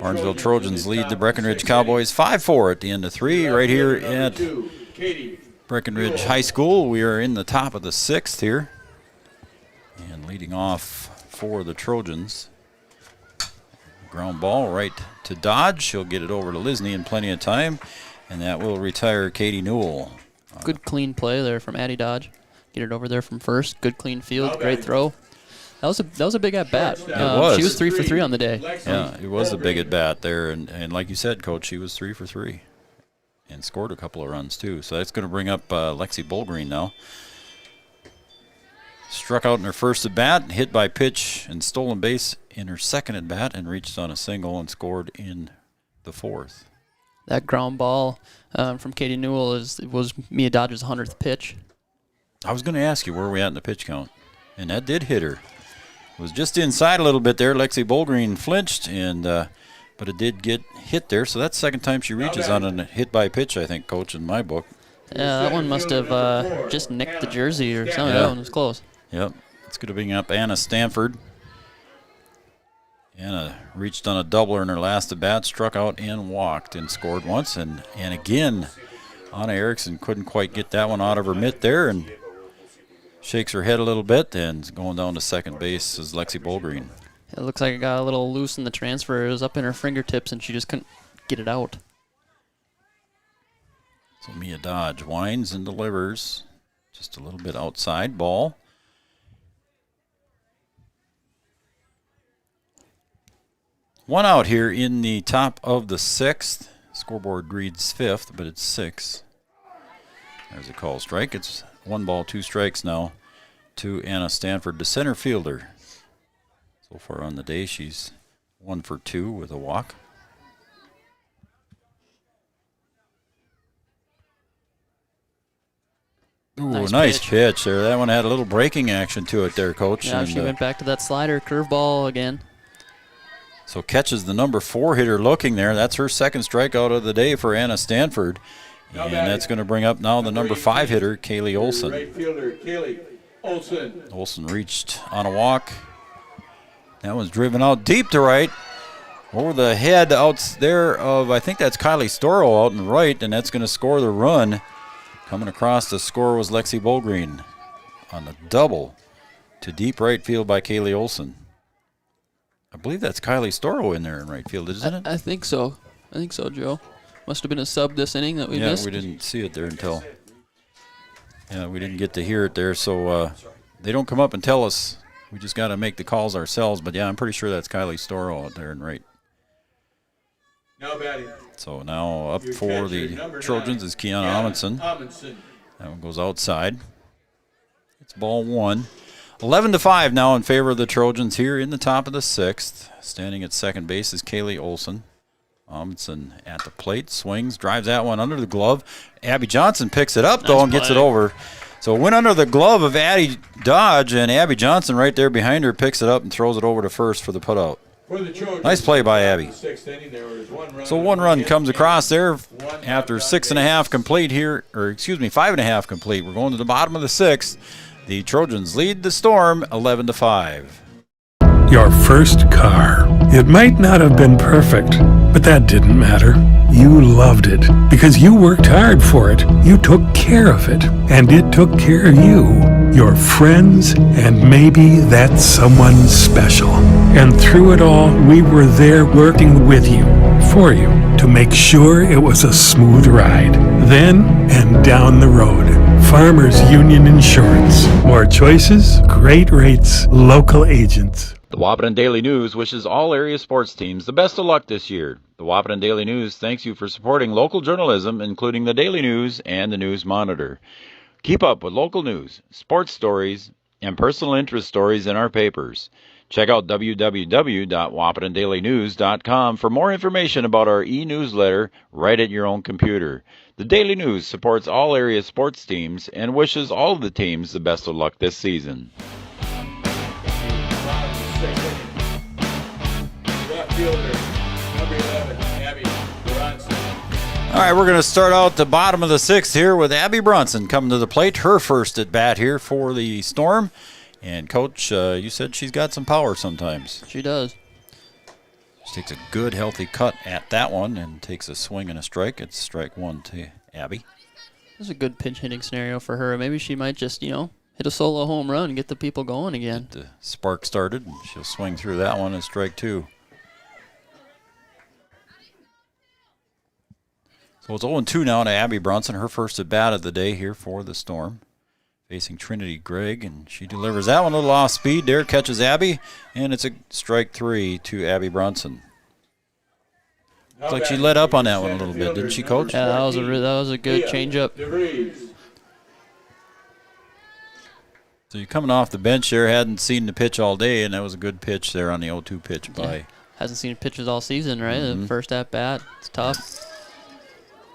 Barnesville Trojans lead the Breckenridge Cowboys 5-4 at the end of 3 right here at Breckenridge High School. We are in the top of the 6th here. And leading off for the Trojans. Ground ball right to Dodge. She'll get it over to Lisney in plenty of time. And that will retire Katie Newell. Good clean play there from Addie Dodge. Get it over there from first. Good clean field. Great throw. That was a big at bat. It was. She was 3 for 3 on the day. Yeah, it was a big at bat there, and like you said, Coach, she was 3 for 3, and scored a couple of runs too. So that's going to bring up Lexi Bullgreen now. Struck out in her first at bat, hit by pitch and stolen base in her second at bat, and reached on a single and scored in the 4th. That ground ball from Katie Newell was Mia Dodge's 100th pitch. I was going to ask you where we at in the pitch count, and that did hit her. It was just inside a little bit there. Lexi Bullgreen flinched, and but it did get hit there. So that's the second time she reaches on a hit by pitch, I think, Coach, in my book. Yeah, that one must have just nicked the jersey or something. Yeah. That one was close. Yep. It's going to bring up Anna Stanford. Anna reached on a doubler in her last at bat, struck out and walked, and scored once. And again, Anna Erickson couldn't quite get that one out of her mitt there, and shakes her head a little bit, and going down to second base is Lexi Bullgreen. It looks like it got a little loose in the transfer. It was up in her fingertips, and she just couldn't get it out. So Mia Dodge winds and delivers just a little bit outside. Ball. One out here in the top of the 6th. Scoreboard reads 5th, but it's 6. There's a call strike. It's 1 ball, 2 strikes now to Anna Stanford, the center fielder. So far on the day, she's 1 for 2 with a walk. Ooh, nice pitch there. That one had a little breaking action to it there, Coach. Yeah, she went back to that slider curveball again. So catches the number 4 hitter looking there. That's her second strikeout of the day for Anna Stanford. And that's going to bring up now the number 5 hitter, Kaylee Olson. Right fielder, Kaylee Olson. Olson reached on a walk. That one's driven out deep to right. Over the head out there of, I think that's Kylie Storrow out in right, and that's going to score the run. Coming across the score was Lexi Bogreen on the double to deep right field by Kaylee Olson. I believe that's Kylie Storrow in there in right field, isn't it? I think so. I think so, Joe. Must have been a sub this inning that we missed. Yeah, we didn't see it there until. Yeah, we didn't get to hear it there, so they don't come up and tell us. We just got to make the calls ourselves. But, yeah, I'm pretty sure that's Kylie Storrow out there in right. Now batting. So now up for the Trojans is Kiana Amundsen. That one goes outside. It's ball 1. 11-5 now in favor of the Trojans here in the top of the 6th. Standing at second base is Kaylee Olson. Amundsen at the plate, swings, drives that one under the glove. Abby Johnson picks it up, though, and gets it over. So it went under the glove of Addie Dodge, and Abby Johnson right there behind her picks it up and throws it over to first for the putout. Nice play by Abby. So 1 run comes across there after 6.5 complete here, or excuse me, 5.5 complete. We're going to the bottom of the 6th. The Trojans lead the Storm 11-5. Your first car. It might not have been perfect, but that didn't matter. You loved it because you worked hard for it. You took care of it, and it took care of you, your friends, and maybe that someone special. And through it all, we were there working with you, for you, to make sure it was a smooth ride. Then and down the road. Farmers Union Insurance. More choices, great rates, local agents. The Wahpeton Daily News wishes all area sports teams the best of luck this year. The Wahpeton Daily News thanks you for supporting local journalism, including the Daily News and the News Monitor. Keep up with local news, sports stories, and personal interest stories in our papers. Check out www.wahpetondailynews.com for more information about our e-newsletter right at your own computer. The Daily News supports all area sports teams and wishes all of the teams the best of luck this season. All right, we're going to start out the bottom of the 6th here with Abby Brunson coming to the plate. Her first at bat here for the Storm. And, Coach, you said she's got some power sometimes. She does. She takes a good, healthy cut at that one and takes a swing and a strike. It's strike 1 to Abby. This is a good pinch hitting scenario for her. Maybe she might just, hit a solo home run and get the people going again. Get the spark started, and she'll swing through that one and strike 2. So it's 0-2 now to Abby Brunson, her first at bat of the day here for the Storm. Facing Trinity Gregg, and she delivers that one a little off speed there, catches Abby, and it's a strike 3 to Abby Brunson. Looks like she let up on that one a little bit, didn't she, Coach? Yeah, that was a good changeup. So you're coming off the bench there, hadn't seen the pitch all day, and that was a good pitch there on the 0-2 pitch by. Hasn't seen pitches all season, right? The first at bat, it's tough.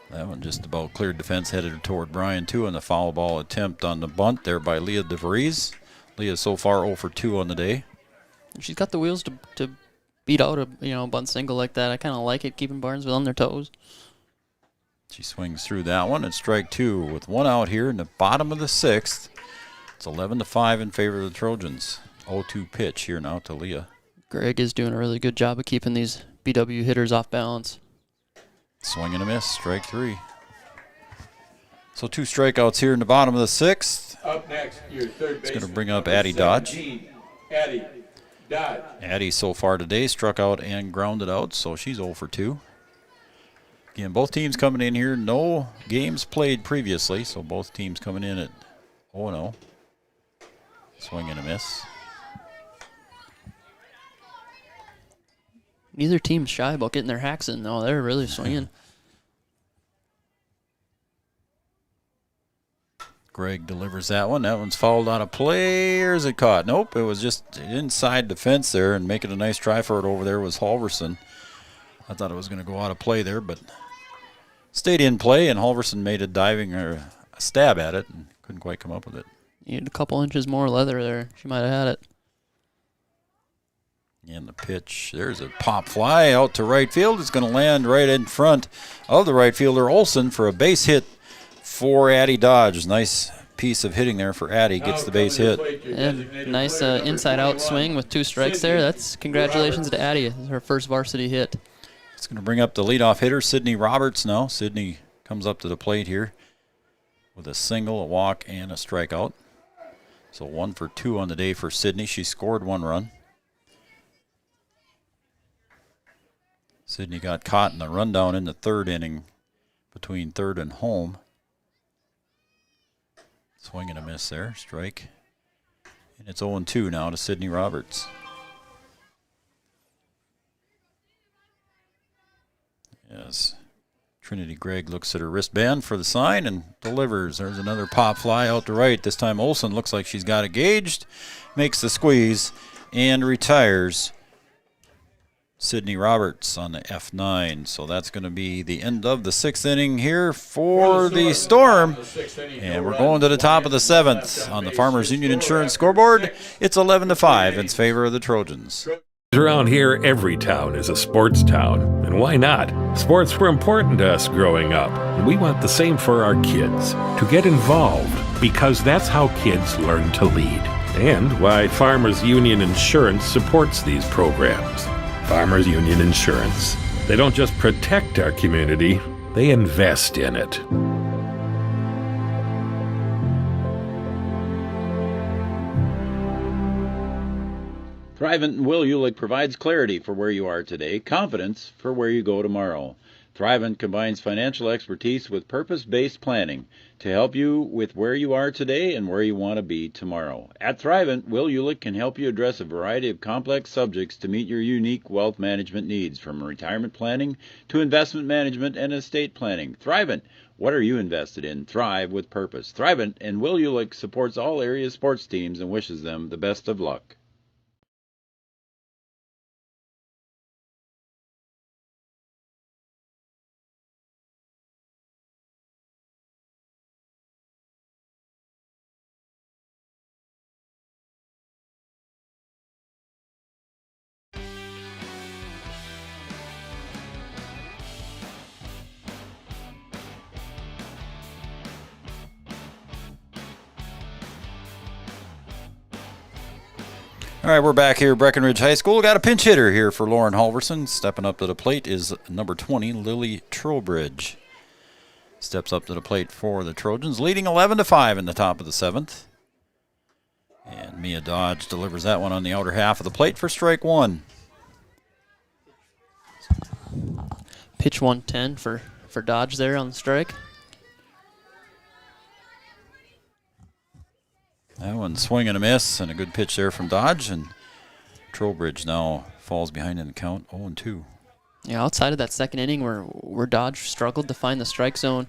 That one just about cleared defense, headed toward Brian, too, and the foul ball attempt on the bunt there by Leah DeVries. Leah so far 0 for 2 on the day. She's got the wheels to beat out a bunt single like that. I kind of like it, keeping Barnesville on their toes. She swings through that one and strike 2 with 1 out here in the bottom of the 6th. It's 11-5 in favor of the Trojans. 0-2 pitch here now to Leah. Greg is doing a really good job of keeping these BW hitters off balance. Swing and a miss, strike 3. So 2 strikeouts here in the bottom of the 6th. Up next, your third It's going to bring up Addie Dodge. Addie Dodge. Addie so far today struck out and grounded out, so she's 0 for 2. Again, both teams coming in here, no games played previously, so both teams coming in at 0-0. Swing and a miss. Neither team's shy about getting their hacks in, though. They're really swinging. Greg delivers that one. That one's fouled out of play. Or is it caught? Nope, it was just inside the fence there, and making a nice try for it over there was Halverson. I thought it was going to go out of play there, but stayed in play, and Halverson made a diving or a stab at it and couldn't quite come up with it. Needed a couple inches more leather there. She might have had it. And the pitch, there's a pop fly out to right field. It's going to land right in front of the right fielder, Olson, for a base hit for Addie Dodge. Nice piece of hitting there for Addie. Gets the base hit. And nice inside-out swing with 2 strikes there. That's congratulations to Addie. Her first varsity hit. It's going to bring up the leadoff hitter, Sydney Roberts now. Sydney comes up to the plate here with a single, a walk, and a strikeout. So 1 for 2 on the day for Sydney. She scored 1 run. Sydney got caught in the rundown in the 3rd inning between 3rd and home. Swing and a miss there, strike. And it's 0-2 now to Sydney Roberts. Yes, Trinity Gregg looks at her wristband for the sign and delivers. There's another pop fly out to right. This time Olson looks like she's got it gauged, makes the squeeze, and retires Sydney Roberts on the F9. So that's going to be the end of the 6th inning here for the Storm. And we're going to the top of the 7th on the Farmers Union Insurance scoreboard. It's 11-5 in favor of the Trojans. Around here, every town is a sports town. And why not? Sports were important to us growing up, and we want the same for our kids. To get involved, because that's how kids learn to lead. And why Farmers Union Insurance supports these programs. Farmers Union Insurance. They don't just protect our community, they invest in it. Thrivent and Will Ulick provides clarity for where you are today, confidence for where you go tomorrow. Thrivent combines financial expertise with purpose-based planning to help you with where you are today and where you want to be tomorrow. At Thrivent, Will Ulick can help you address a variety of complex subjects to meet your unique wealth management needs, from retirement planning to investment management and estate planning. Thrivent, what are you invested in? Thrive with purpose. Thrivent and Will Ulick supports all area sports teams and wishes them the best of luck. All right, we're back here at Breckenridge High School. Got a pinch hitter here for Lauren Halverson. Stepping up to the plate is number 20, Lily Trowbridge. Steps up to the plate for the Trojans, leading 11-5 in the top of the 7th. And Mia Dodge delivers that one on the outer half of the plate for strike 1. Pitch 110 for Dodge there on the strike. That one swing and a miss, and a good pitch there from Dodge, and Trowbridge now falls behind in the count, 0-2. Yeah, outside of that 2nd inning where Dodge struggled to find the strike zone,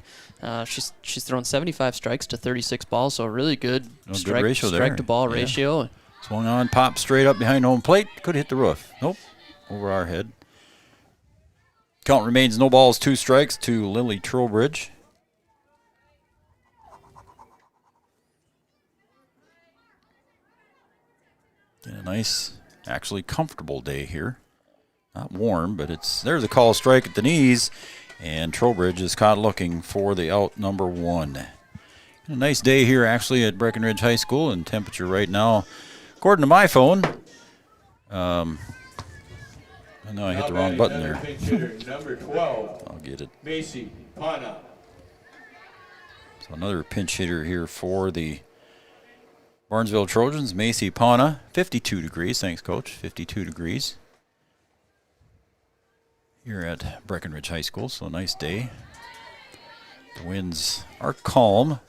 she's thrown 75 strikes to 36 balls, so a really good good ratio there. Strike to ball ratio. Swung on, popped straight up behind home plate, could hit the roof. Nope, over our head. Count remains no balls, 2 strikes to Lily Trowbridge. Get a nice, actually comfortable day here. Not warm, but there's a call strike at the knees, and Trowbridge is caught looking for the out number 1. A nice day here actually at Breckenridge High School, and temperature right now, according to my phone, I know I hit the wrong button there. Pinch hitter, number 12. I'll get it. Macy Pana. So another pinch hitter here for the Barnesville Trojans, Macy Pana, 52 degrees. Thanks, Coach. 52 degrees here at Breckenridge High School, so a nice day. The winds are calm.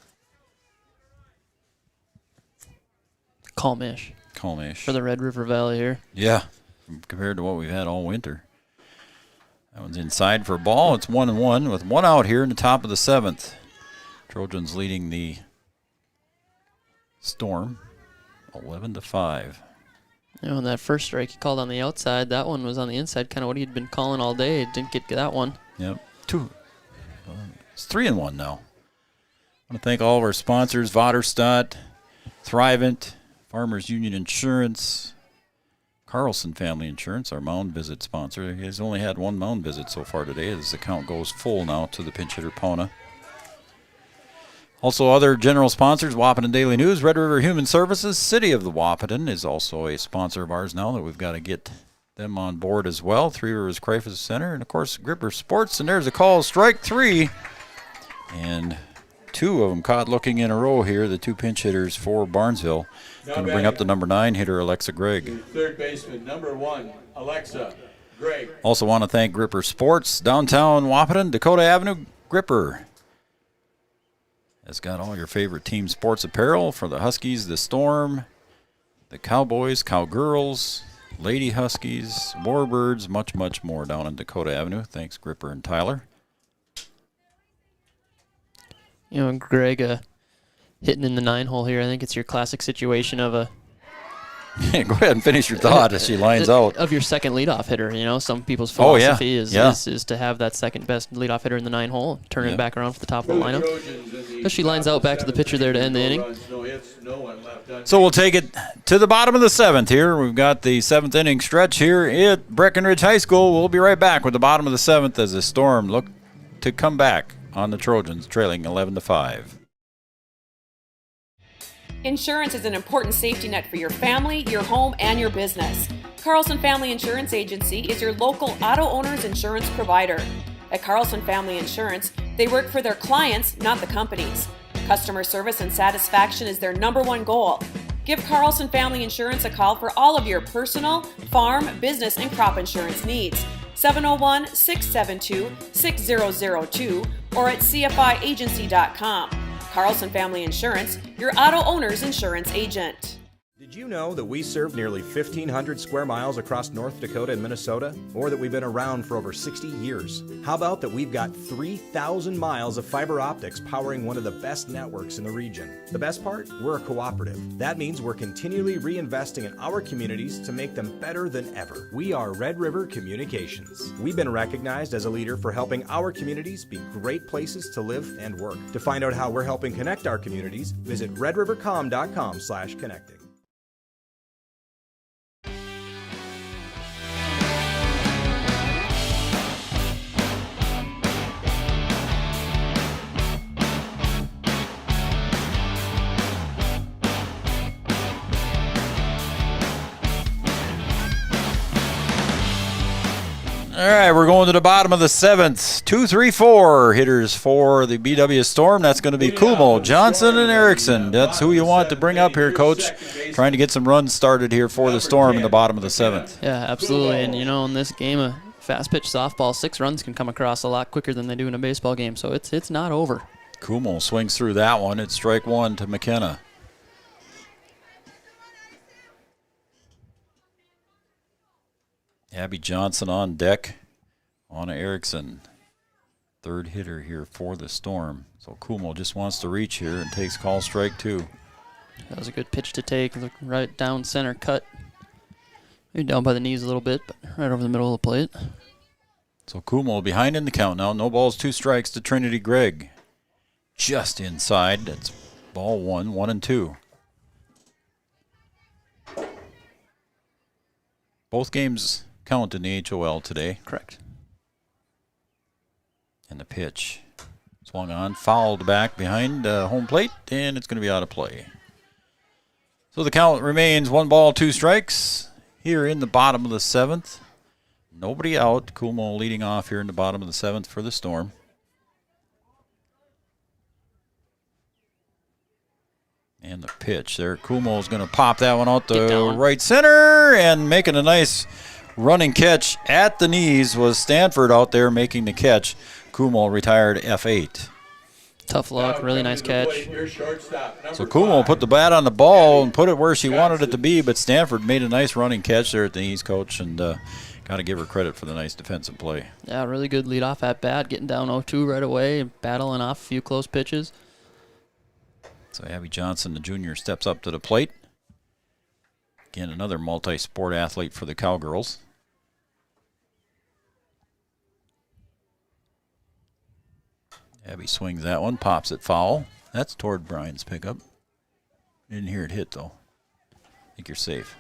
Calmish. Calmish. For the Red River Valley here. Yeah, compared to what we've had all winter. That one's inside for a ball. It's 1-1 with 1 out here in the top of the 7th. Trojans leading the Storm 11-5. You know, that first strike he called on the outside, that one was on the inside, kind of what he'd been calling all day. Didn't get that one. Yep. 2. It's 3-1 now. want to thank all of our sponsors, Vaterstadt, Thrivent, Farmers Union Insurance, Carlson Family Insurance, our mound visit sponsor. He's only had one mound visit so far today. His account goes full now to the pinch hitter Pona. Also, other general sponsors, Wahpeton Daily News, Red River Human Services, City of the Wahpeton is also a sponsor of ours now that we've got to get them on board as well. Three Rivers Crisis Center, and of course, Gripper Sports. And there's a call, strike 3. And 2 of them caught looking in a row here, the 2 pinch hitters for Barnesville. Going to bring up the number 9 hitter, Alexa Gregg. Third baseman, number 1, Alexa Gregg. Also want to thank Gripper Sports, downtown Wahpeton, Dakota Avenue, Gripper. Has got all your favorite team sports apparel for the Huskies, the Storm, the Cowboys, Cowgirls, Lady Huskies, Warbirds, much, much more down on Dakota Avenue. Thanks, Gripper and Tyler. You know, Greg, hitting in the 9-hole here, I think it's your classic situation of a... Go ahead and finish your thought as she lines out. Of your second leadoff hitter, you know. Some people's philosophy is to have that second best leadoff hitter in the 9-hole, turn it back around for the top of the lineup. As she lines out back to the pitcher there to end the inning. So we'll take it to the bottom of the 7th here. We've got the 7th inning stretch here at Breckenridge High School. We'll be right back with the bottom of the 7th as the Storm look to come back on the Trojans, trailing 11-5. Insurance is an important safety net for your family, your home, and your business. Carlson Family Insurance Agency is your local auto owner's insurance provider. At Carlson Family Insurance, they work for their clients, not the companies. Customer service and satisfaction is their number 1 goal. Give Carlson Family Insurance a call for all of your personal, farm, business, and crop insurance needs. 701-672-6002 or at cfiagency.com. Carlson Family Insurance, your auto owner's insurance agent. Did you know that we serve nearly 1,500 square miles across North Dakota and Minnesota? Or that we've been around for over 60 years? How about that we've got 3,000 miles of fiber optics powering one of the best networks in the region? The best part? We're a cooperative. That means we're continually reinvesting in our communities to make them better than ever. We are Red River Communications. We've been recognized as a leader for helping our communities be great places to live and work. To find out how we're helping connect our communities, visit redrivercom.com/connecting. All right, we're going to the bottom of the 7th. 2, 3, 4 hitters for the BW Storm. That's going to be Kumo, Johnson, and Erickson. That's who you want to bring up here, Coach. Trying to get some runs started here for the Storm in the bottom of the 7th. Yeah, absolutely. And, you know, in this game of fast-pitch softball, 6 runs can come across a lot quicker than they do in a baseball game. So it's not over. Kumo swings through that one. It's strike 1 to McKenna. Abby Johnson on deck. Anna Erickson, third hitter here for the Storm. So Kumo just wants to reach here and takes call strike 2. That was a good pitch to take. Look right down center, cut. Maybe down by the knees a little bit, but right over the middle of the plate. So Kumo behind in the count now. No balls, 2 strikes to Trinity Gregg. Just inside. That's ball 1, 1-2. Both games count in the HOL today. Correct. And the pitch swung on, fouled back behind home plate, and it's going to be out of play. So the count remains 1 ball, 2 strikes here in the bottom of the 7th. Nobody out. Kumo leading off here in the bottom of the 7th for the Storm. And the pitch there. Kumo's going to pop that one out the right center, and making a nice running catch at the knees was Stanford out there making the catch. Kumo retired F8. Tough luck, really nice catch. So Kumo put the bat on the ball and put it where she wanted it to be, but Stanford made a nice running catch there at the knees, Coach, and got to give her credit for the nice defensive play. Yeah, really good leadoff at bat, getting down 0-2 right away, battling off a few close pitches. So Abby Johnson, the junior, steps up to the plate. Again, another multi-sport athlete for the Cowgirls. Abby swings that one, pops it foul. That's toward Brian's pickup. Didn't hear it hit, though. I think you're safe.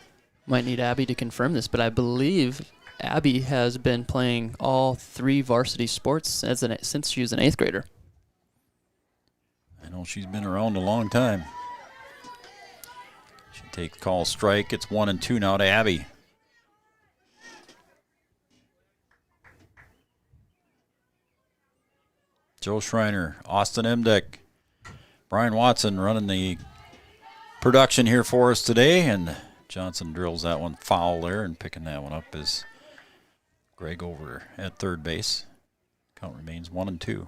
Might need Abby to confirm this, but I believe Abby has been playing all 3 varsity sports since she was an 8th grader. I know she's been around a long time. She takes call strike. It's 1-2 now to Abby. Joe Schreiner, Austin Emdeck, Brian Watson running the production here for us today, and Johnson drills that one foul there, and picking that one up is Greg over at third base. Count remains 1-2.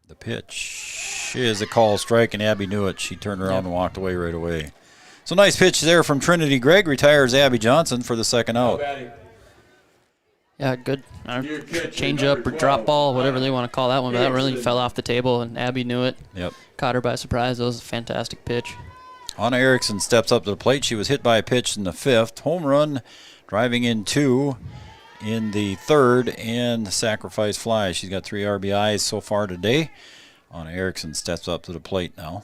The pitch is a call strike, and Abby knew it. She turned around and walked away right away. So nice pitch there from Trinity Gregg. Retires Abby Johnson for the second out. Yeah, good. Change up or drop ball, whatever they want to call that one, but that really fell off the table, and Abby knew it. Yep. Caught her by surprise. That was a fantastic pitch. Anna Erickson steps up to the plate. She was hit by a pitch in the 5th. Home run, driving in 2 in the 3rd, and the sacrifice fly. She's got 3 RBIs so far today. Anna Erickson steps up to the plate now.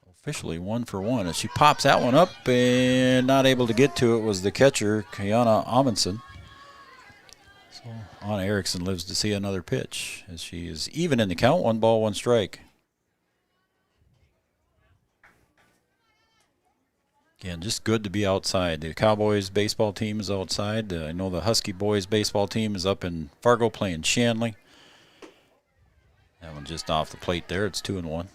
Officially 1 for 1 as she pops that one up, and not able to get to it was the catcher, Kiana Amundsen. So Anna Erickson lives to see another pitch as she is even in the count. 1 ball, 1 strike. Again, just good to be outside. The Cowboys baseball team is outside. I know the Husky boys baseball team is up in Fargo playing Shanley. That one just off the plate there. It's 2-1.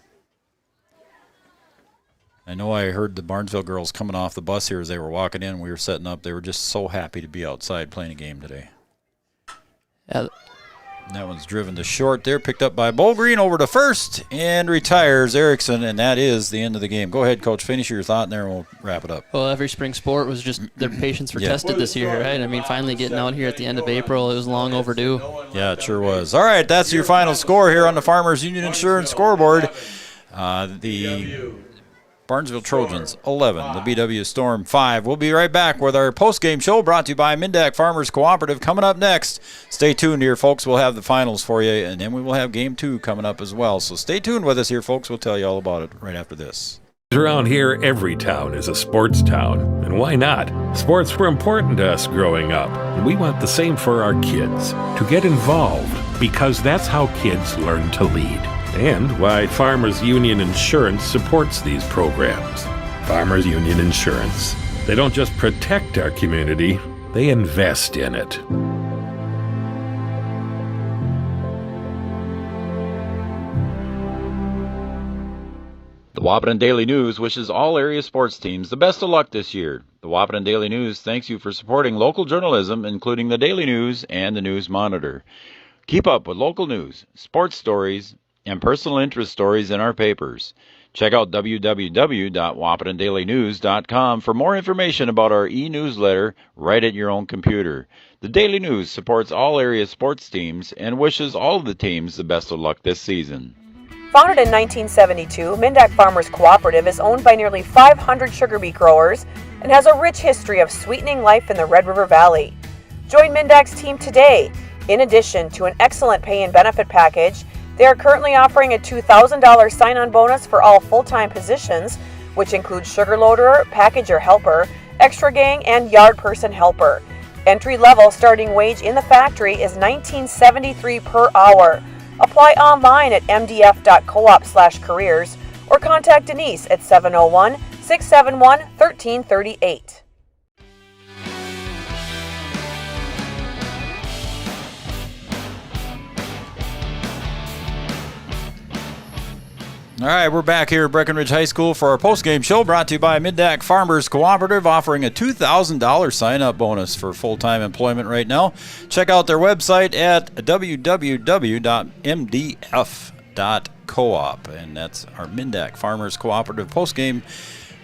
I know I heard the Barnesville girls coming off the bus here as they were walking in. We were setting up. They were just so happy to be outside playing a game today. Yeah. That one's driven to short there, picked up by Bowgreen over to first, and retires Erickson, and that is the end of the game. Go ahead, Coach. Finish your thought, and then we'll wrap it up. Well, every spring sport was just their patience were tested this year, right? I mean, finally getting out here at the end of April, it was long overdue. Yeah, it sure was. All right, that's your final score here on the Farmers Union Insurance scoreboard. The Barnesville Trojans 11, the BW Storm 5. We'll be right back with our post-game show brought to you by Mindak Farmers Cooperative coming up next. Stay tuned here, folks. We'll have the finals for you, and then we will have Game 2 coming up as well. So stay tuned with us here, folks. We'll tell you all about it right after this. Around here, every town is a sports town. And why not? Sports were important to us growing up, and we want the same for our kids. To get involved, because that's how kids learn to lead. And why Farmers Union Insurance supports these programs. Farmers Union Insurance. They don't just protect our community, they invest in it. The Wahpeton Daily News wishes all area sports teams the best of luck this year. The Wahpeton Daily News thanks you for supporting local journalism, including the Daily News and the News Monitor. Keep up with local news, sports stories, and personal interest stories in our papers. Check out www.wahpetondailynews.com for more information about our e-newsletter right at your own computer. The Daily News supports all area sports teams and wishes all of the teams the best of luck this season. Founded in 1972, Mindak Farmers Cooperative is owned by nearly 500 sugar beet growers and has a rich history of sweetening life in the Red River Valley. Join Mindak's team today. In addition to an excellent pay and benefit package, they are currently offering a $2,000 sign-on bonus for all full-time positions, which includes sugar loader, packager helper, extra gang, and yard person helper. Entry-level starting wage in the factory is $19.73 per hour. Apply online at mdf.coop/careers or contact Denise at 701-671-1338. All right, we're back here at Breckenridge High School for our post-game show brought to you by Mindak Farmers Cooperative, offering a $2,000 sign-up bonus for full-time employment right now. Check out their website at www.mdf.coop, and that's our Mindak Farmers Cooperative post-game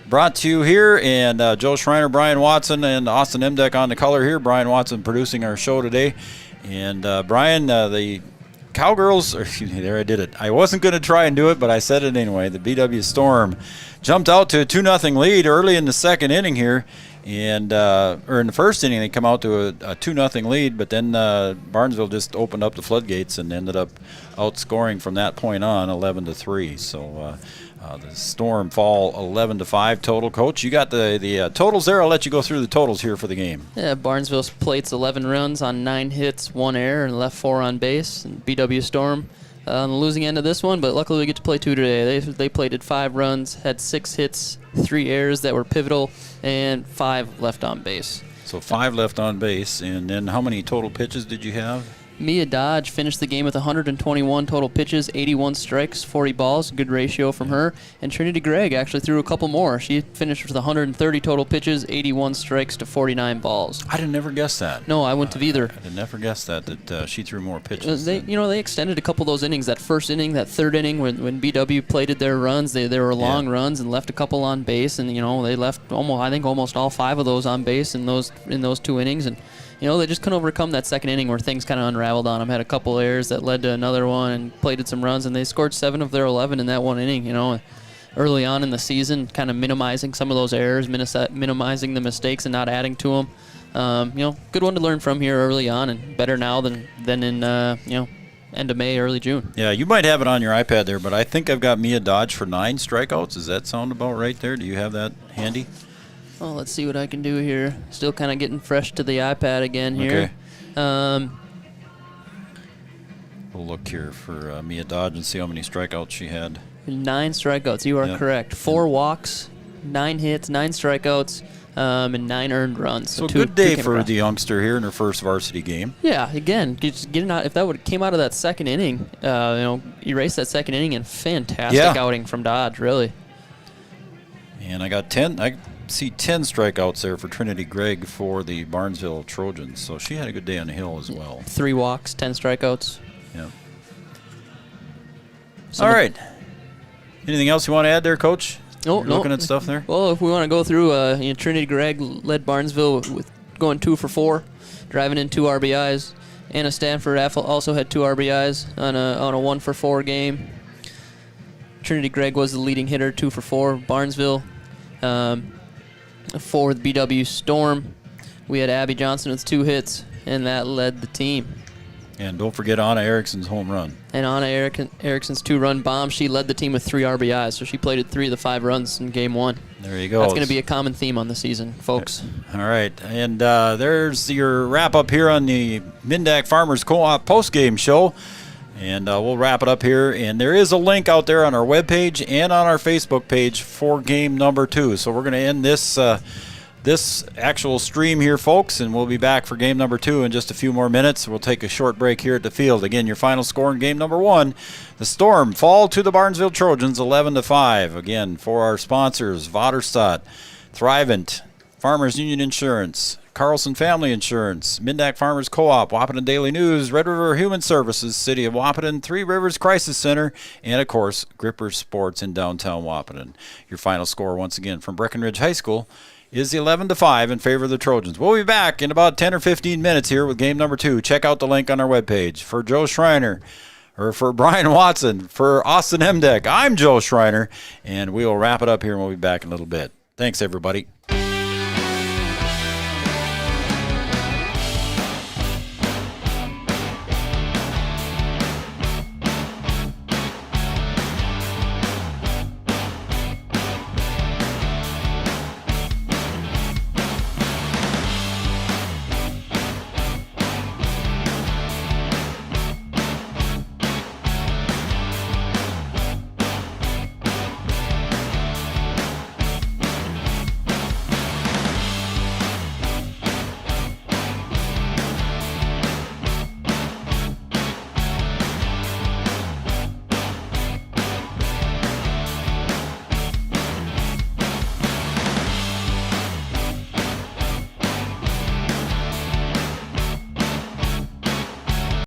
brought to you here. And Joe Schreiner, Brian Watson, and Austin Emdeck on the color here. Brian Watson producing our show today. And Brian, the Cowgirls, or excuse me, there I did it. I wasn't going to try and do it, but I said it anyway. The BW Storm jumped out to a 2-0 lead early in the second inning here, And or in the first inning, they come out to a 2-0 lead, but then Barnesville just opened up the floodgates and ended up outscoring from that point on 11-3. So the Storm fall 11-5 total. Coach, you got the totals there. I'll let you go through the totals here for the game. Yeah, Barnesville's plates 11 runs on 9 hits, 1 error, and left 4 on base. And BW Storm on the losing end of this one, but luckily we get to play 2 today. They plated 5 runs, had 6 hits, 3 errors that were pivotal, and 5 left on base. So 5 left on base, and then how many total pitches did you have? Mia Dodge finished the game with 121 total pitches, 81 strikes, 40 balls, good ratio from her. And Trinity Gregg actually threw a couple more. She finished with 130 total pitches, 81 strikes to 49 balls. I did never guess that. No, I wouldn't have either. I did never guess that she threw more pitches. They extended a couple of those innings. That first inning, that third inning, when BW plated their runs, they were long runs and left a couple on base, and they left almost all 5 of those on base in those 2 innings, and they just couldn't overcome that second inning where things kind of unraveled on them. Had a couple errors that led to another one and plated some runs, and they scored 7 of their 11 in that one inning. Early on in the season, kind of minimizing some of those errors, minimizing the mistakes and not adding to them. Good one to learn from here early on, and better now than in end of May, early June. Yeah, you might have it on your iPad there, but I think I've got Mia Dodge for 9 strikeouts. Does that sound about right there? Do you have that handy? Well, let's see what I can do here. Still kind of getting fresh to the iPad again here. Okay. We'll look here for Mia Dodge and see how many strikeouts she had. 9 strikeouts. You are correct. 4 walks, 9 hits, 9 strikeouts, and 9 earned runs. So good day for the youngster here in her first varsity game. Yeah, again, just getting out. If that would came out of that second inning, erase that second inning, and fantastic outing from Dodge, really. And I got 10. I see 10 strikeouts there for Trinity Gregg for the Barnesville Trojans. So she had a good day on the hill as well. 3 walks, 10 strikeouts. Yeah. All right. Anything else you want to add there, Coach? No. Looking at stuff there? Well, if we want to go through, Trinity Gregg led Barnesville with going 2 for 4, driving in 2 RBIs. Anna Stanford also had 2 RBIs on a 1 for 4 game. Trinity Gregg was the leading hitter, 2 for 4. Barnesville, for the BW Storm, we had Abby Johnson with 2 hits, and that led the team. And don't forget Anna Erickson's home run. And Anna Erickson's 2-run bomb. She led the team with 3 RBIs, so she plated 3 of the 5 runs in Game 1. There you go. That's going to be a common theme on the season, folks. All right, and there's your wrap-up here on the Mindak Farmers Co-op post-game show. And we'll wrap it up here. And there is a link out there on our webpage and on our Facebook page for game number 2. So we're going to end this actual stream here, folks, and we'll be back for game number 2 in just a few more minutes. We'll take a short break here at the field. Again, your final score in game number 1, the Storm fall to the Barnesville Trojans 11-5. Again, for our sponsors, Vaterstad, Thrivent, Farmers Union Insurance, Carlson Family Insurance, Mindak Farmers Co-op, Wahpeton Daily News, Red River Human Services, City of Wahpeton, Three Rivers Crisis Center, and, of course, Gripper Sports in downtown Wahpeton. Your final score, once again, from Breckenridge High School is 11-5 in favor of the Trojans. We'll be back in about 10 or 15 minutes here with game number 2. Check out the link on our webpage. For Joe Schreiner, or for Brian Watson, for Austin Hemdeck, I'm Joe Schreiner, and we'll wrap it up here and we'll be back in a little bit. Thanks, everybody.